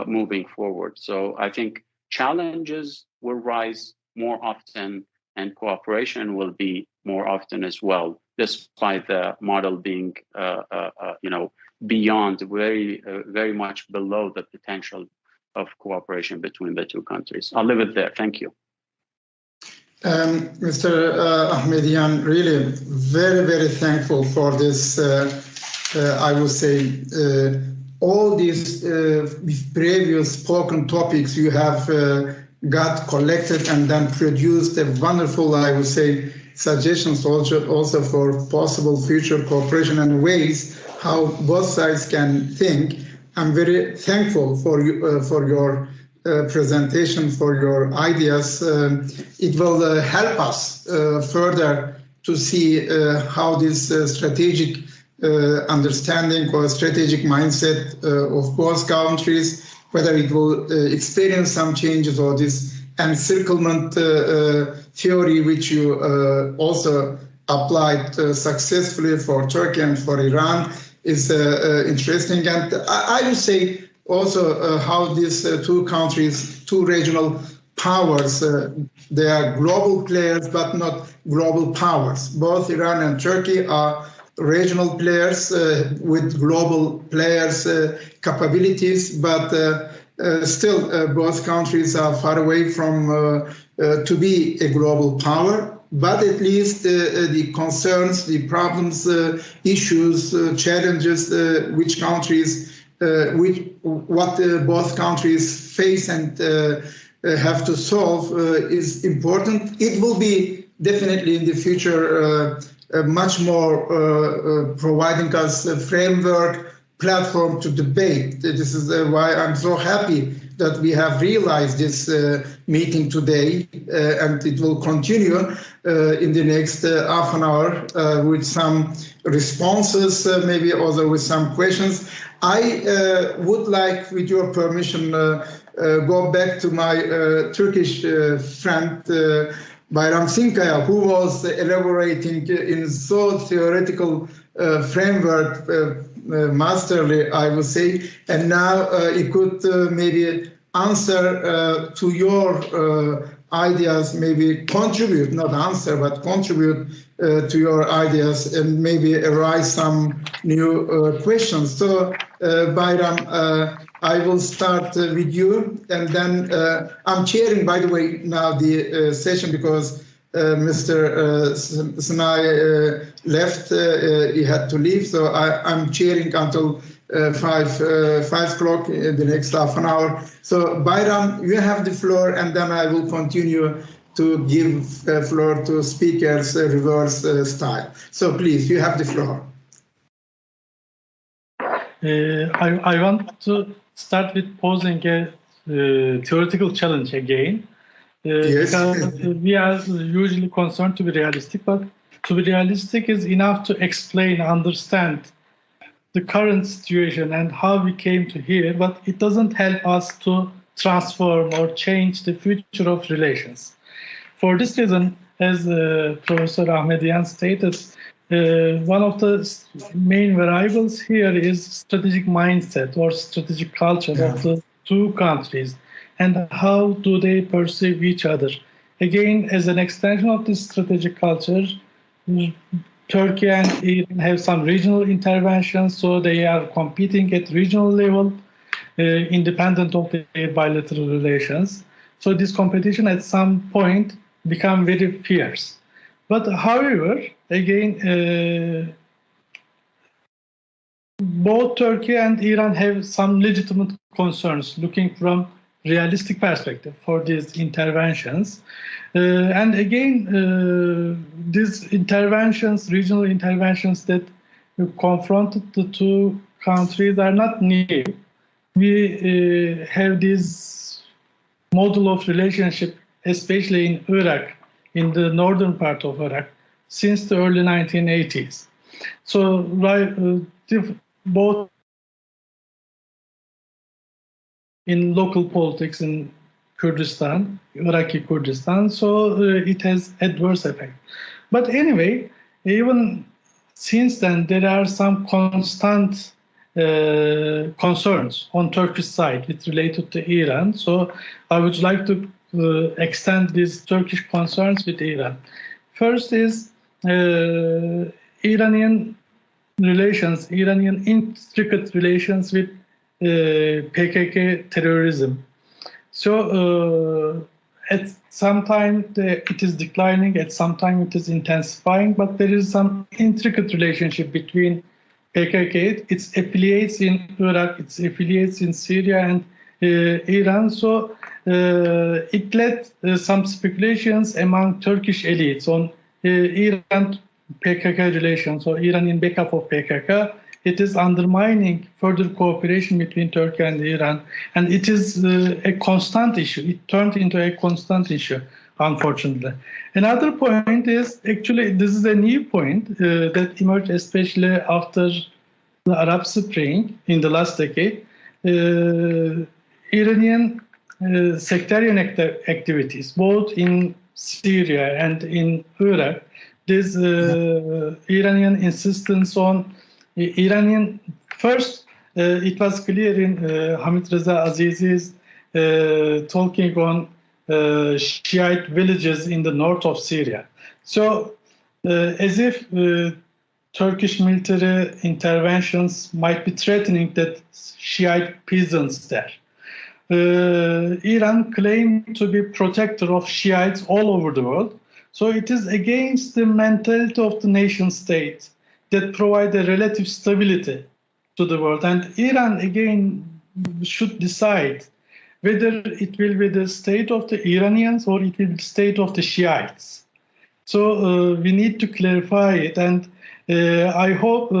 moving forward. So I think challenges will rise more often and cooperation will be more often as well, despite the model being, beyond, very much below the potential of cooperation between the two countries. I'll leave it there. Thank you. Mr. Ahmedian, really very, very thankful for this, I would say, all these previous spoken topics you have got collected and then produced a wonderful, I would say, suggestions also for possible future cooperation and ways how both sides can think. I'm very thankful for your presentation, for your ideas. It will help us further to see how this strategic understanding or strategic mindset of both countries, whether it will experience some changes or this encirclement theory, which you also applied successfully for Turkey and for Iran, is interesting. And I would say also how these two countries, two regional powers, they are global players but not global powers. Both Iran and Turkey are regional players with global players' capabilities, but still both countries are far away from to be a global power. But at least the concerns, the problems, issues, challenges, which countries, what both countries face and have to solve is important. It will be definitely in the future much more providing us a framework, platform to debate. This is why I'm so happy that we have realized this meeting today, and it will continue in the next half an hour with some responses, maybe also with some questions. I would like, with your permission, go back to my Turkish friend, Bayram Sinkaya, who was elaborating in so theoretical framework, masterly, I would say, and now he could maybe answer to your ideas, maybe contribute, not answer, but contribute to your ideas and maybe arise some new questions. So, Bayram, I will start with you, and then I'm chairing, by the way, now the session because Mr. Sinai left, he had to leave, so I'm chairing until 5 o'clock in the next half an hour. So Bayram, you have the floor, and then I will continue to give the floor to speakers reverse style. So please, you have the floor. I want to start with posing a theoretical challenge again. Yes. Because we are usually concerned to be realistic, but to be realistic is enough to explain, understand the current situation and how we came to here, but it doesn't help us to transform or change the future of relations. For this reason, as Professor Ahmedian stated, one of the main variables here is strategic mindset or strategic culture of the two countries. And how do they perceive each other? Again, as an extension of this strategic culture, Turkey and Iran have some regional interventions, so they are competing at regional level, independent of their bilateral relations. So this competition at some point become very fierce. But however, again, both Turkey and Iran have some legitimate concerns looking from realistic perspective for these interventions. And again, these interventions, regional interventions that confronted the two countries are not new. We have this model of relationship, especially in Iraq, in the northern part of Iraq, since the early 1980s. So both in local politics in Kurdistan, Iraqi Kurdistan, so it has adverse effect. But anyway, even since then, there are some constant concerns on Turkish side with related to Iran. So I would like to extend these Turkish concerns with Iran. First is Iranian relations, Iranian intricate relations with PKK terrorism. So at some time it is declining, at some time it is intensifying, but there is some intricate relationship between PKK, its affiliates in Iraq, its affiliates in Syria and Iran. So it led some speculations among Turkish elites on Iran-PKK relations or Iranian backup of PKK. It is undermining further cooperation between Turkey and Iran. And it is a constant issue. It turned into a constant issue, unfortunately. Another point is, actually, this is a new point that emerged especially after the Arab Spring in the last decade. Iranian sectarian activities, both in Syria and in Iraq, this Iranian insistence on Iranian, first, it was clear in Hamid Reza Aziz's talking on Shiite villages in the north of Syria. So, as if Turkish military interventions might be threatening that Shiite peasants there. Iran claimed to be protector of Shiites all over the world. So it is against the mentality of the nation state that provide a relative stability to the world. And Iran, again, should decide whether it will be the state of the Iranians or it will be the state of the Shiites. So we need to clarify it. And I hope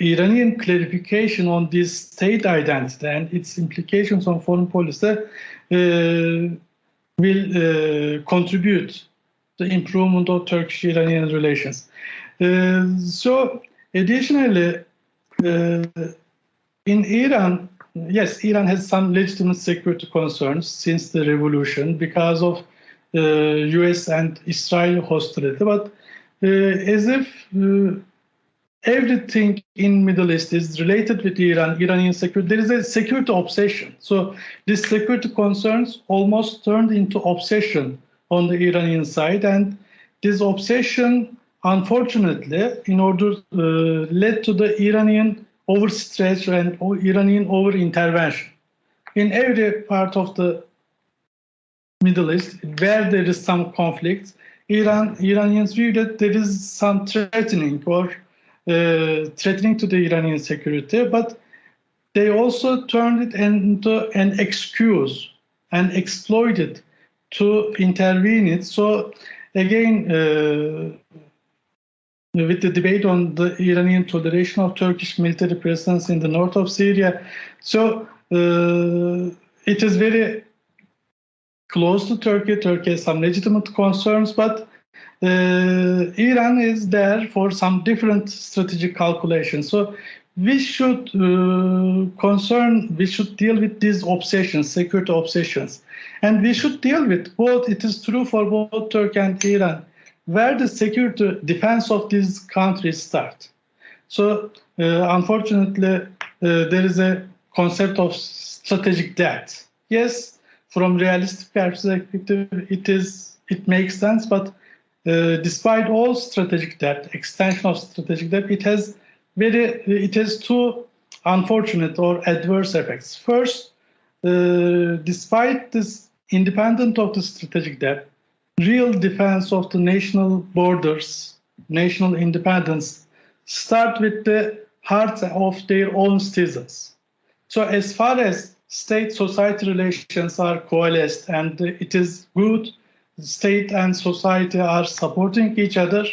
Iranian clarification on this state identity and its implications on foreign policy will contribute the improvement of Turkish-Iranian relations. So, additionally, in Iran, yes, Iran has some legitimate security concerns since the revolution because of US and Israel hostility. But as if everything in Middle East is related with Iran, Iranian security, there is a security obsession. So these security concerns almost turned into obsession on the Iranian side, and this obsession, unfortunately, in order led to the Iranian overstretch and Iranian over-intervention. In every part of the Middle East, where there is some conflict, Iranians view that there is some threatening or threatening to the Iranian security, but they also turned it into an excuse and exploited to intervene it. So again, with the debate on the Iranian toleration of Turkish military presence in the north of Syria, so it is very close to Turkey. Turkey has some legitimate concerns, but Iran is there for some different strategic calculations. So we should deal with these obsessions, security obsessions. And we should deal with both, it is true for both Turkey and Iran, where the security defense of these countries start. So unfortunately, there is a concept of strategic debt. Yes, from realistic perspective, it makes sense, but despite all strategic debt, extension of strategic debt, it has two unfortunate or adverse effects. First, despite this independent of the strategic debt, real defense of the national borders, national independence, start with the hearts of their own citizens. So as far as state-society relations are coalesced and it is good, state and society are supporting each other,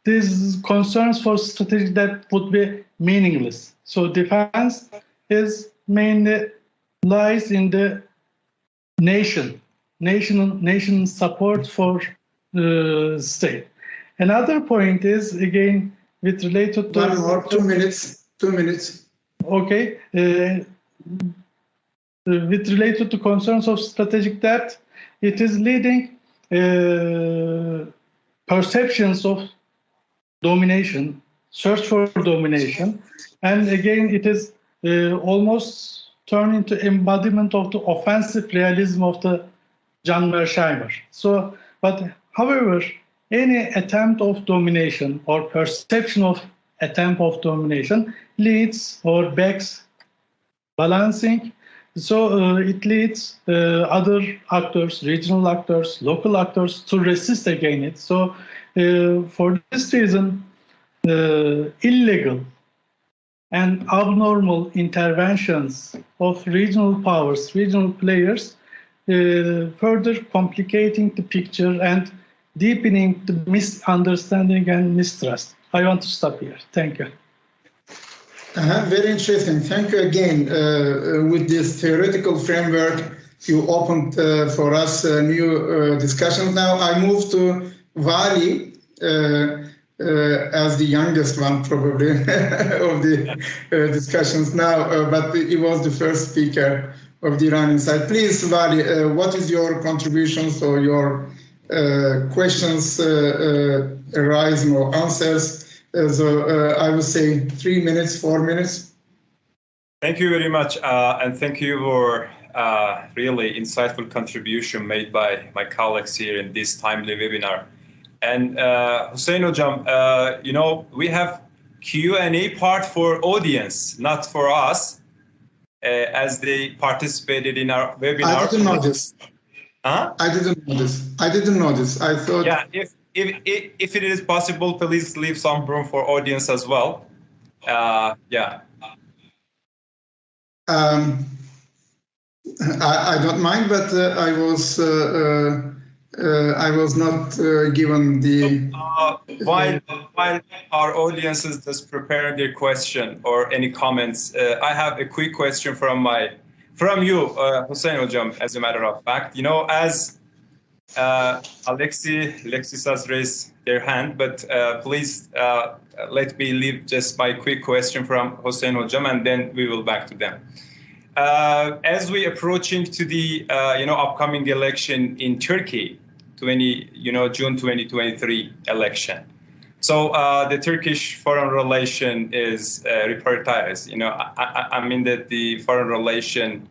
these concerns for strategic debt would be meaningless. So defense is mainly lies in the nation support for state. Another point is, again, with related to... 1 or 2 minutes. 2 minutes. Okay. With related to concerns of strategic debt, it is leading perceptions of domination, search for domination, and again it is almost turned into embodiment of the offensive realism of the John Mearsheimer. So, but however, any attempt of domination or perception of attempt of domination leads or backs balancing. So it leads other actors, regional actors, local actors to resist against it. So for this reason, illegal and abnormal interventions of regional powers, regional players, further complicating the picture and deepening the misunderstanding and mistrust. I want to stop here. Thank you. Very interesting. Thank you again. With this theoretical framework, you opened for us new discussions. Now I move to Vali as the youngest one probably of the discussions now, but he was the first speaker of the Iranian side. Please, Vali, what is your contributions or your questions arising or answers? So I would say 3 minutes, 4 minutes. Thank you very much, and thank you for really insightful contribution made by my colleagues here in this timely webinar. And Hossein Hojam, you know, we have Q&A part for audience, not for us, as they participated in our webinar. I didn't know this. Huh? I didn't know this. I didn't know this. I thought. Yeah, if it is possible, please leave some room for audience as well. Yeah. I don't mind, but I was not given the. While our audience is just preparing their question or any comments, I have a quick question from you, Hossein Hojam. As a matter of fact, you know, as Alexis has raised their hand, but please let me leave just my quick question from Hossein Hojam, and then we will back to them. As we approaching to the upcoming election in Turkey, June 2023 election. So the Turkish foreign relation is reprioritized. You know, I mean that the foreign relation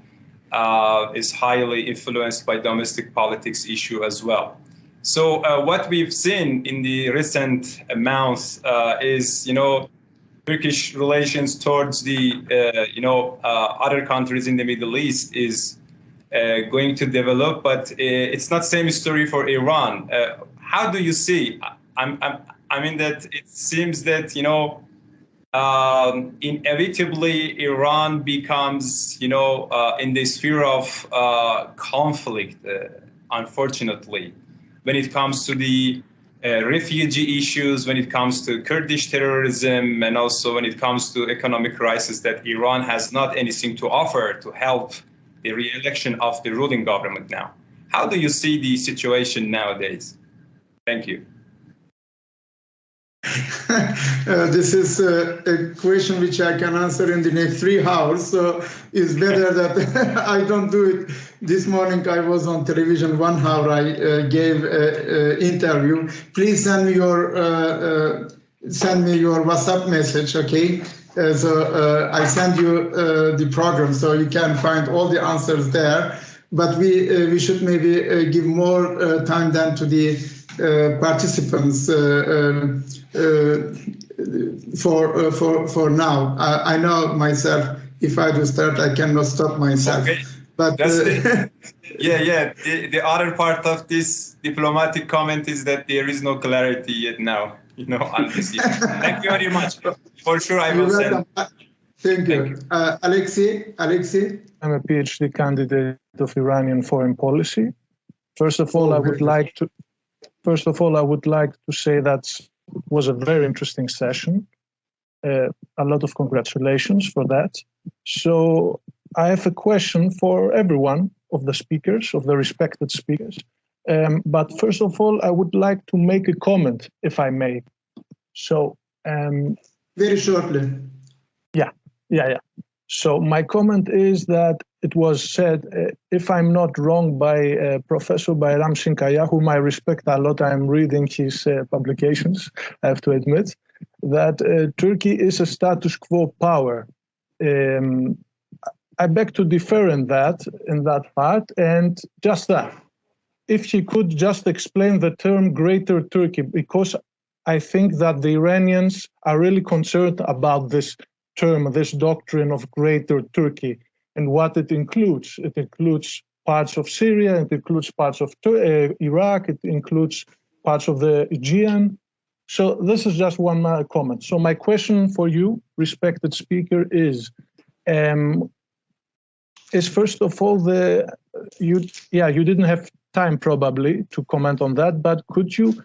is highly influenced by domestic politics issue as well. So what we've seen in the recent months is, you know, Turkish relations towards the, other countries in the Middle East is going to develop, but it's not same story for Iran. How do you see? I mean that it seems that, you know, inevitably Iran becomes, in the sphere of conflict, unfortunately, when it comes to the refugee issues, when it comes to Kurdish terrorism, and also when it comes to economic crisis, that Iran has not anything to offer to help the re-election of the ruling government now. How do you see the situation nowadays? Thank you. This is a question which I can answer in the next 3 hours, so it's better that I don't do it. This morning I was on television 1 hour, I gave an interview. Please send me your WhatsApp message, okay? So I send you the program, so you can find all the answers there. But we should maybe give more time than to the participants for now. I know myself, if I do start, I cannot stop myself. Okay. But the other part of this diplomatic comment is that there is no clarity yet now, on this issue. Thank you very much. For sure, I will send. Thank you. Alexei? I'm a PhD candidate of Iranian foreign policy. First of all, I would like to say that it was a very interesting session. A lot of congratulations for that. So I have a question for everyone of the speakers, of the respected speakers. But first of all, I would like to make a comment, if I may. So very shortly. Yeah. So my comment is that it was said, if I'm not wrong, by Professor Bayram Shinkaya, whom I respect a lot. I'm reading his publications, I have to admit, that Turkey is a status quo power. I beg to differ in that part, and just that. If she could just explain the term Greater Turkey, because I think that the Iranians are really concerned about this term, this doctrine of Greater Turkey, and what it includes. It includes parts of Syria, it includes parts of Iraq, it includes parts of the Aegean. So this is just one comment. So my question for you, respected speaker, is first of all, you didn't have time probably to comment on that, but could you,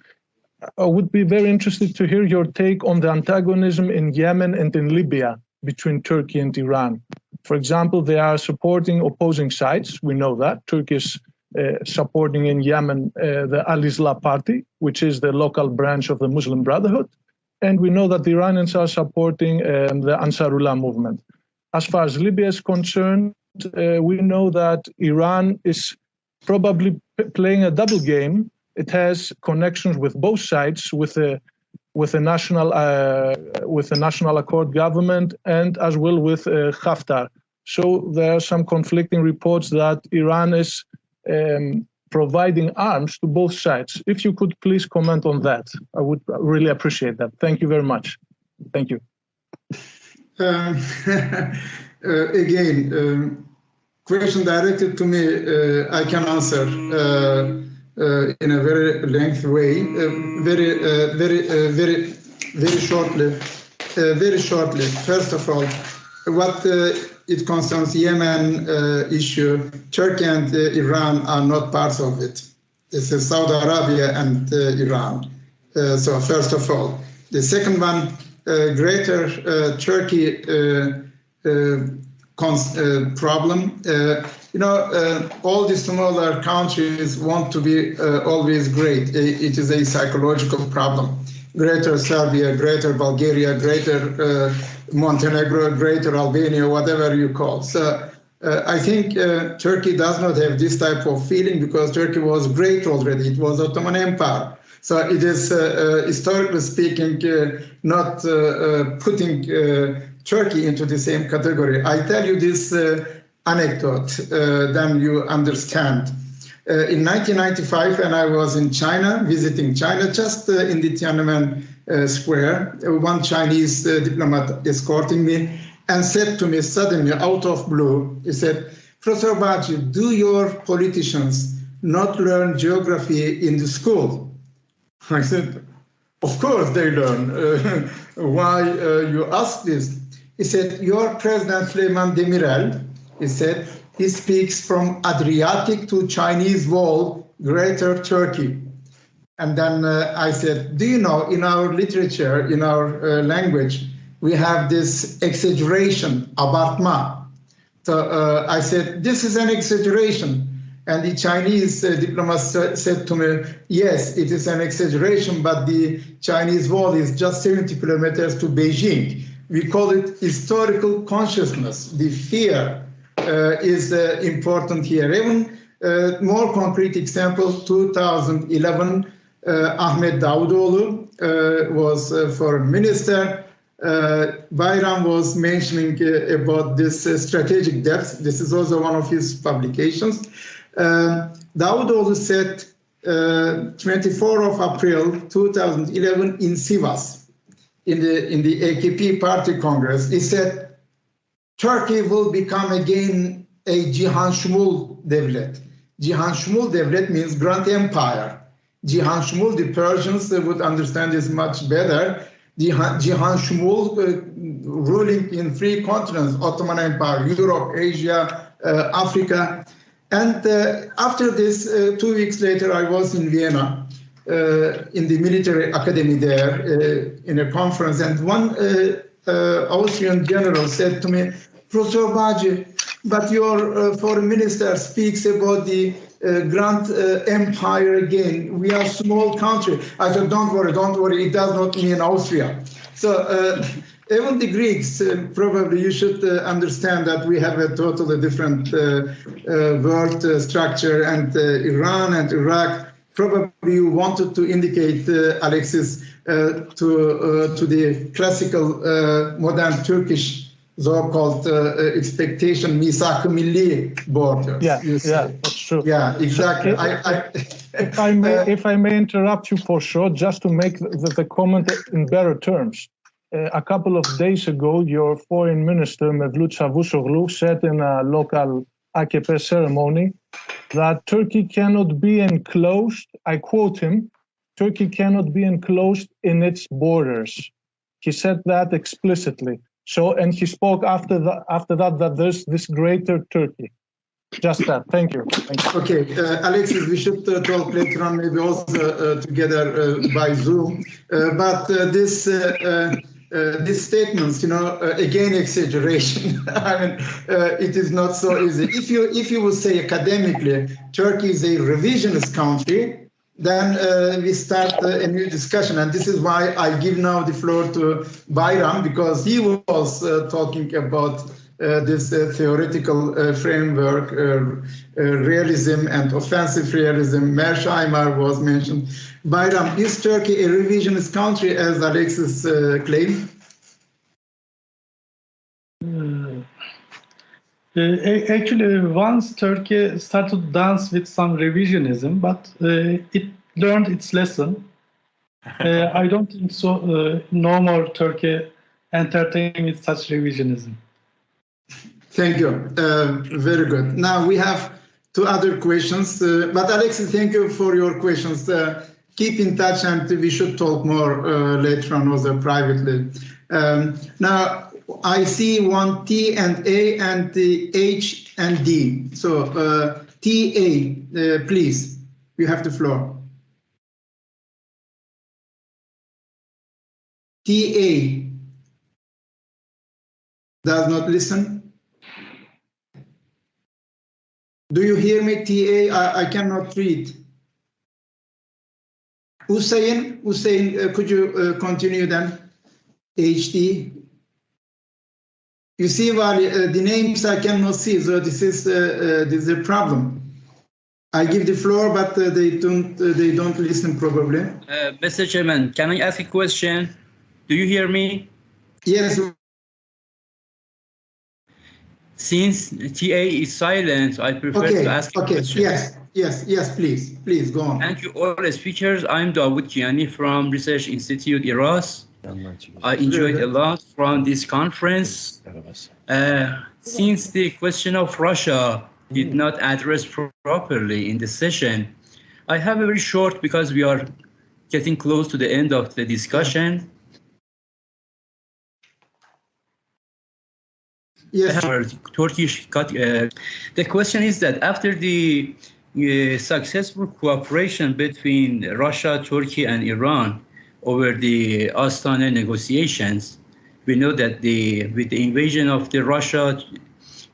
I would be very interested to hear your take on the antagonism in Yemen and in Libya between Turkey and Iran. For example, they are supporting opposing sides. We know that. Turkey is supporting in Yemen the Al-Islah party, which is the local branch of the Muslim Brotherhood. And we know that the Iranians are supporting the Ansarullah movement. As far as Libya is concerned, we know that Iran is probably playing a double game. It has connections with both sides, with the national accord government, and as well with Haftar. So there are some conflicting reports that Iran is providing arms to both sides. If you could please comment on that, I would really appreciate that. Thank you very much. Thank you. Again, question directed to me, I can answer in a very lengthy way, very shortly. First of all, what it concerns Yemen issue, Turkey and Iran are not parts of it. It's Saudi Arabia and Iran. So first of all, the second one, Greater Turkey problem. All the smaller countries want to be always great. It is a psychological problem. Greater Serbia, Greater Bulgaria, Greater Montenegro, Greater Albania, whatever you call. So I think Turkey does not have this type of feeling because Turkey was great already. It was Ottoman Empire. So it is, historically speaking, not putting Turkey into the same category. I tell you this anecdote, then you understand. In 1995, when I was in China, visiting China, just in the Tiananmen Square, one Chinese diplomat escorting me and said to me suddenly, out of blue, he said, Professor Baci, do your politicians not learn geography in the school? I said, of course they learn. Why you ask this? He said, your President Süleyman Demirel, he said, he speaks from Adriatic to Chinese Wall, Greater Turkey. And then I said, do you know, in our literature, in our language, we have this exaggeration, abartma. So I said, this is an exaggeration. And the Chinese diplomat said to me, yes, it is an exaggeration, but the Chinese Wall is just 70 kilometers to Beijing. We call it historical consciousness. The fear is important here. Even more concrete example, 2011, Ahmet Davutoğlu was foreign minister. Bayram was mentioning about this strategic depth. This is also one of his publications. Davutoğlu said 24 of April 2011 in Sivas, in the AKP party congress, he said, Turkey will become again a Cihan Şumul devlet. Cihan Şumul devlet means Grand Empire. Cihan Şumul, the Persians would understand this much better. Cihan Şumul ruling in 3 continents, Ottoman Empire, Europe, Asia, Africa. And after this, 2 weeks later, I was in Vienna, in the military academy there, in a conference, and one Austrian general said to me, Professor Baci, but your foreign minister speaks about the Grand Empire again. We are a small country. I said, don't worry, it does not mean Austria. So even the Greeks, probably you should understand that we have a totally different world structure, and Iran and Iraq, probably you wanted to indicate, Alexis, to the classical modern Turkish so-called expectation, misak-ı milli border. Yeah, that's true. Yeah, exactly. If I may interrupt you for short, just to make the comment in better terms. A couple of days ago, your foreign minister, Mevlut Çavuşoğlu, said in a local AKP ceremony that Turkey cannot be enclosed, I quote him, Turkey cannot be enclosed in its borders. He said that explicitly. So, and he spoke after that there's this greater Turkey. Just that. Thank you. Okay, Alexis, we should talk later on, maybe also together by Zoom. But these statements, again, exaggeration. I mean, it is not so easy. If you would say academically, Turkey is a revisionist country, then we start a new discussion. And this is why I give now the floor to Bayram, because he was talking about this theoretical framework, realism and offensive realism. Mearsheimer was mentioned. Bayram, is Turkey a revisionist country, as Alexis claimed? Actually, once Turkey started to dance with some revisionism, but it learned its lesson. I don't think so. No more Turkey entertaining with such revisionism. Thank you. Very good. Now we have two other questions. But Alexis, thank you for your questions. Keep in touch, and we should talk more later on also privately. Now, I see one T and A and the H and D. So TA, please, you have the floor. TA does not listen. Do you hear me, TA? I cannot read. Hussein, could you continue then? HD. You see, Vali, the names I cannot see, so this is a problem. I give the floor, but they don't listen probably. Mr. Chairman, can I ask a question? Do you hear me? Yes. Since TA is silent, I prefer to ask a question. Yes, please go on. Thank you, all the speakers. I'm Dawood Kiani from Research Institute, Iraq. I enjoyed a lot from this conference. Since the question of Russia did not address properly in the session, I have a very short, because we are getting close to the end of the discussion. Yes. Turkish. The question is that after the successful cooperation between Russia, Turkey, and Iran over the Astana negotiations, we know that with the invasion of Russia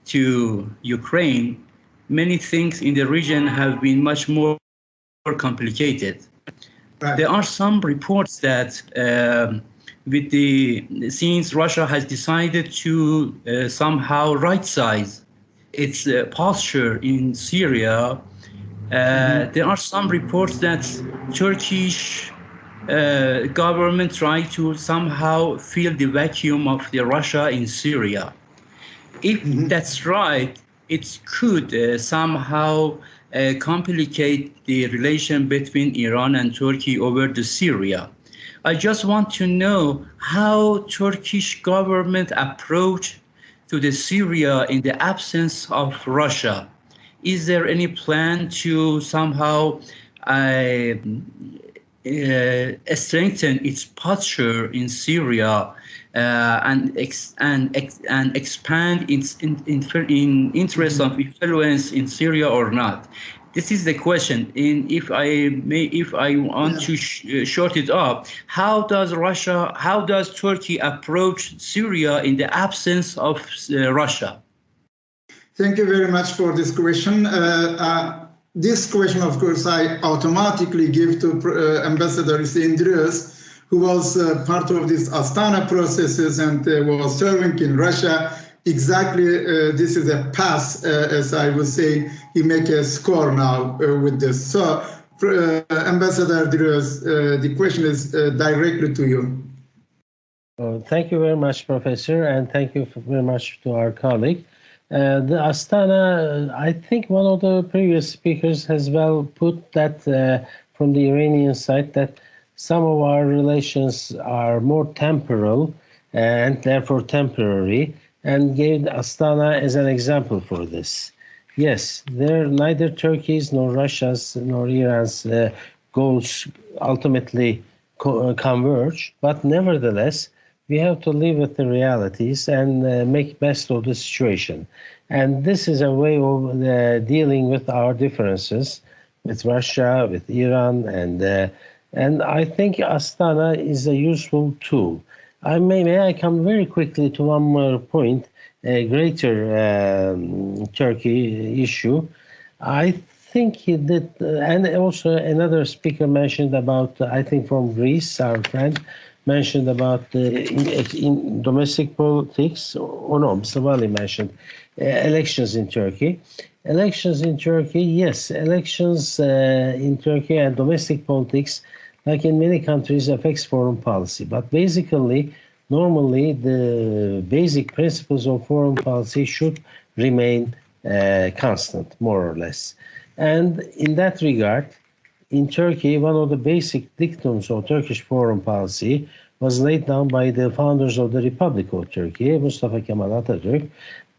to Ukraine, many things in the region have been much more complicated. Right. There are some reports that since Russia has decided to somehow right-size its posture in Syria, there are some reports that Turkish government tried to somehow fill the vacuum of Russia in Syria. If that's right, it could somehow complicate the relation between Iran and Turkey over the Syria. I just want to know how Turkish government approach to the Syria in the absence of Russia. Is there any plan to somehow strengthen its posture in Syria and expand its interest of influence in Syria or not? This is the question. If I want to short it up, how does Turkey approach Syria in the absence of Russia? Thank you very much for this question. This question, of course, I automatically give to Ambassador Indrius, who was part of these Astana processes and was serving in Russia. Exactly, this is a pass, as I would say. He make a score now with this. So, Ambassador Diros, the question is directly to you. Thank you very much, Professor, and thank you very much to our colleague. The Astana, I think one of the previous speakers has well put that from the Iranian side, that some of our relations are more temporal and therefore temporary, and gave Astana as an example for this. Yes, neither Turkey's nor Russia's nor Iran's goals ultimately converge, but nevertheless, we have to live with the realities and make best of the situation. And this is a way of dealing with our differences with Russia, with Iran, and I think Astana is a useful tool. May I come very quickly to one more point, a greater Turkey issue. I think he did, and also another speaker mentioned about, I think from Greece, our friend, mentioned about in domestic politics, or no, Mr. Wali mentioned elections in Turkey. Elections in Turkey, yes, elections in Turkey and domestic politics, like in many countries, affects foreign policy. But basically, normally, the basic principles of foreign policy should remain constant, more or less. And in that regard, in Turkey, one of the basic dictums of Turkish foreign policy was laid down by the founders of the Republic of Turkey, Mustafa Kemal Atatürk,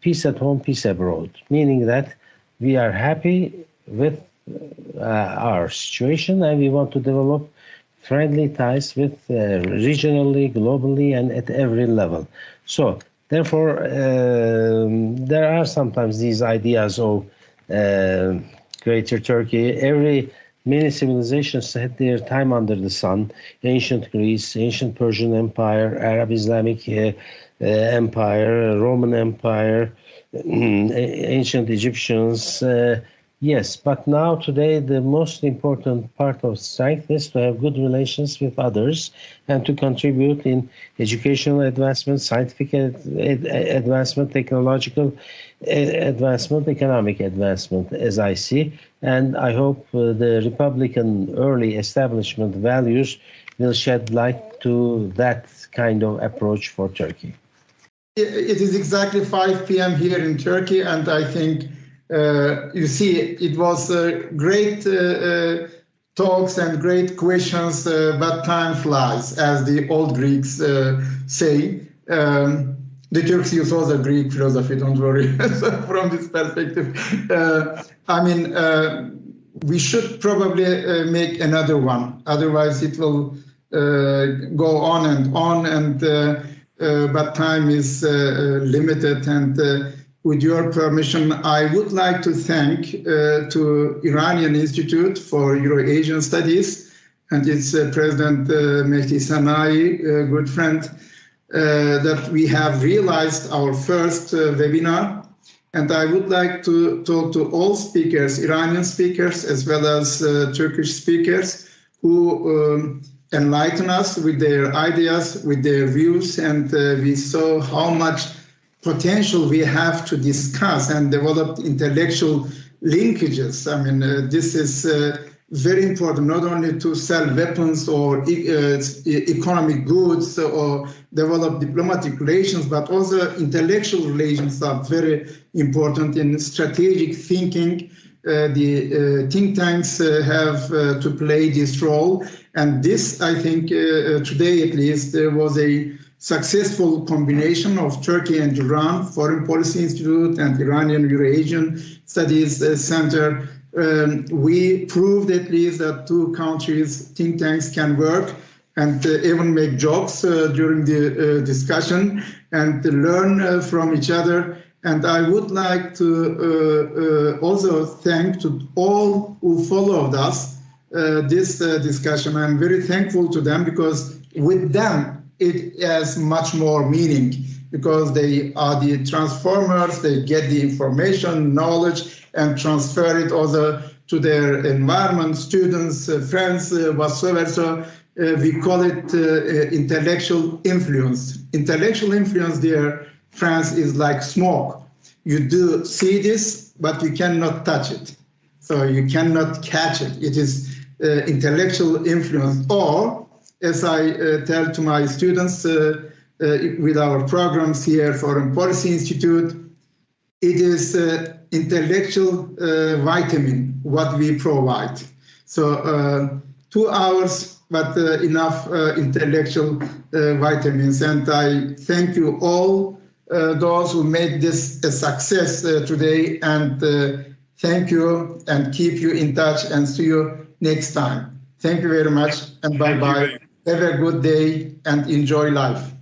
peace at home, peace abroad, meaning that we are happy with our situation and we want to develop friendly ties with regionally, globally, and at every level. So, therefore, there are sometimes these ideas of Greater Turkey. Many civilizations had their time under the sun. Ancient Greece, ancient Persian Empire, Arab Islamic Empire, Roman Empire, ancient Egyptians. Yes, but now today the most important part of strength is to have good relations with others and to contribute in educational advancement, scientific advancement, technological advancement, economic advancement, as I see. And I hope the Republican early establishment values will shed light to that kind of approach for Turkey. It is exactly 5 p.m. here in Turkey, and I think you see, it was great talks and great questions, but time flies, as the old Greeks say. The Turks use also Greek philosophy, don't worry. So from this perspective, we should probably make another one. Otherwise, it will go on, and but time is limited. And with your permission, I would like to thank to Iranian Institute for Euro-Asian Studies and its President Mehdi Sanai, good friend, that we have realized our first webinar. And I would like to talk to all speakers, Iranian speakers, as well as Turkish speakers, who enlighten us with their ideas, with their views, and we saw how much potential we have to discuss and develop intellectual linkages. This is very important, not only to sell weapons or economic goods or develop diplomatic relations, but also intellectual relations are very important in strategic thinking. The think tanks have to play this role. And this, I think, today at least, there was a successful combination of Turkey and Iran, Foreign Policy Institute and Iranian Eurasian Studies Center. We proved at least that two countries' think tanks can work and even make jokes during the discussion and learn from each other. And I would like to also thank to all who followed us this discussion. I'm very thankful to them, because with them it has much more meaning, because they are the transformers, they get the information, knowledge, and transfer it also to their environment, students, friends, whatsoever. So we call it intellectual influence. Intellectual influence there, France, is like smoke. You do see this, but you cannot touch it. So you cannot catch it. It is intellectual influence. Or, as I tell to my students with our programs here, Foreign Policy Institute, it is intellectual vitamin, what we provide. So 2 hours, but enough intellectual vitamins. And I thank you all, those who made this a success today. And thank you, and keep you in touch, and see you next time. Thank you very much, and bye-bye. Have a good day and enjoy life.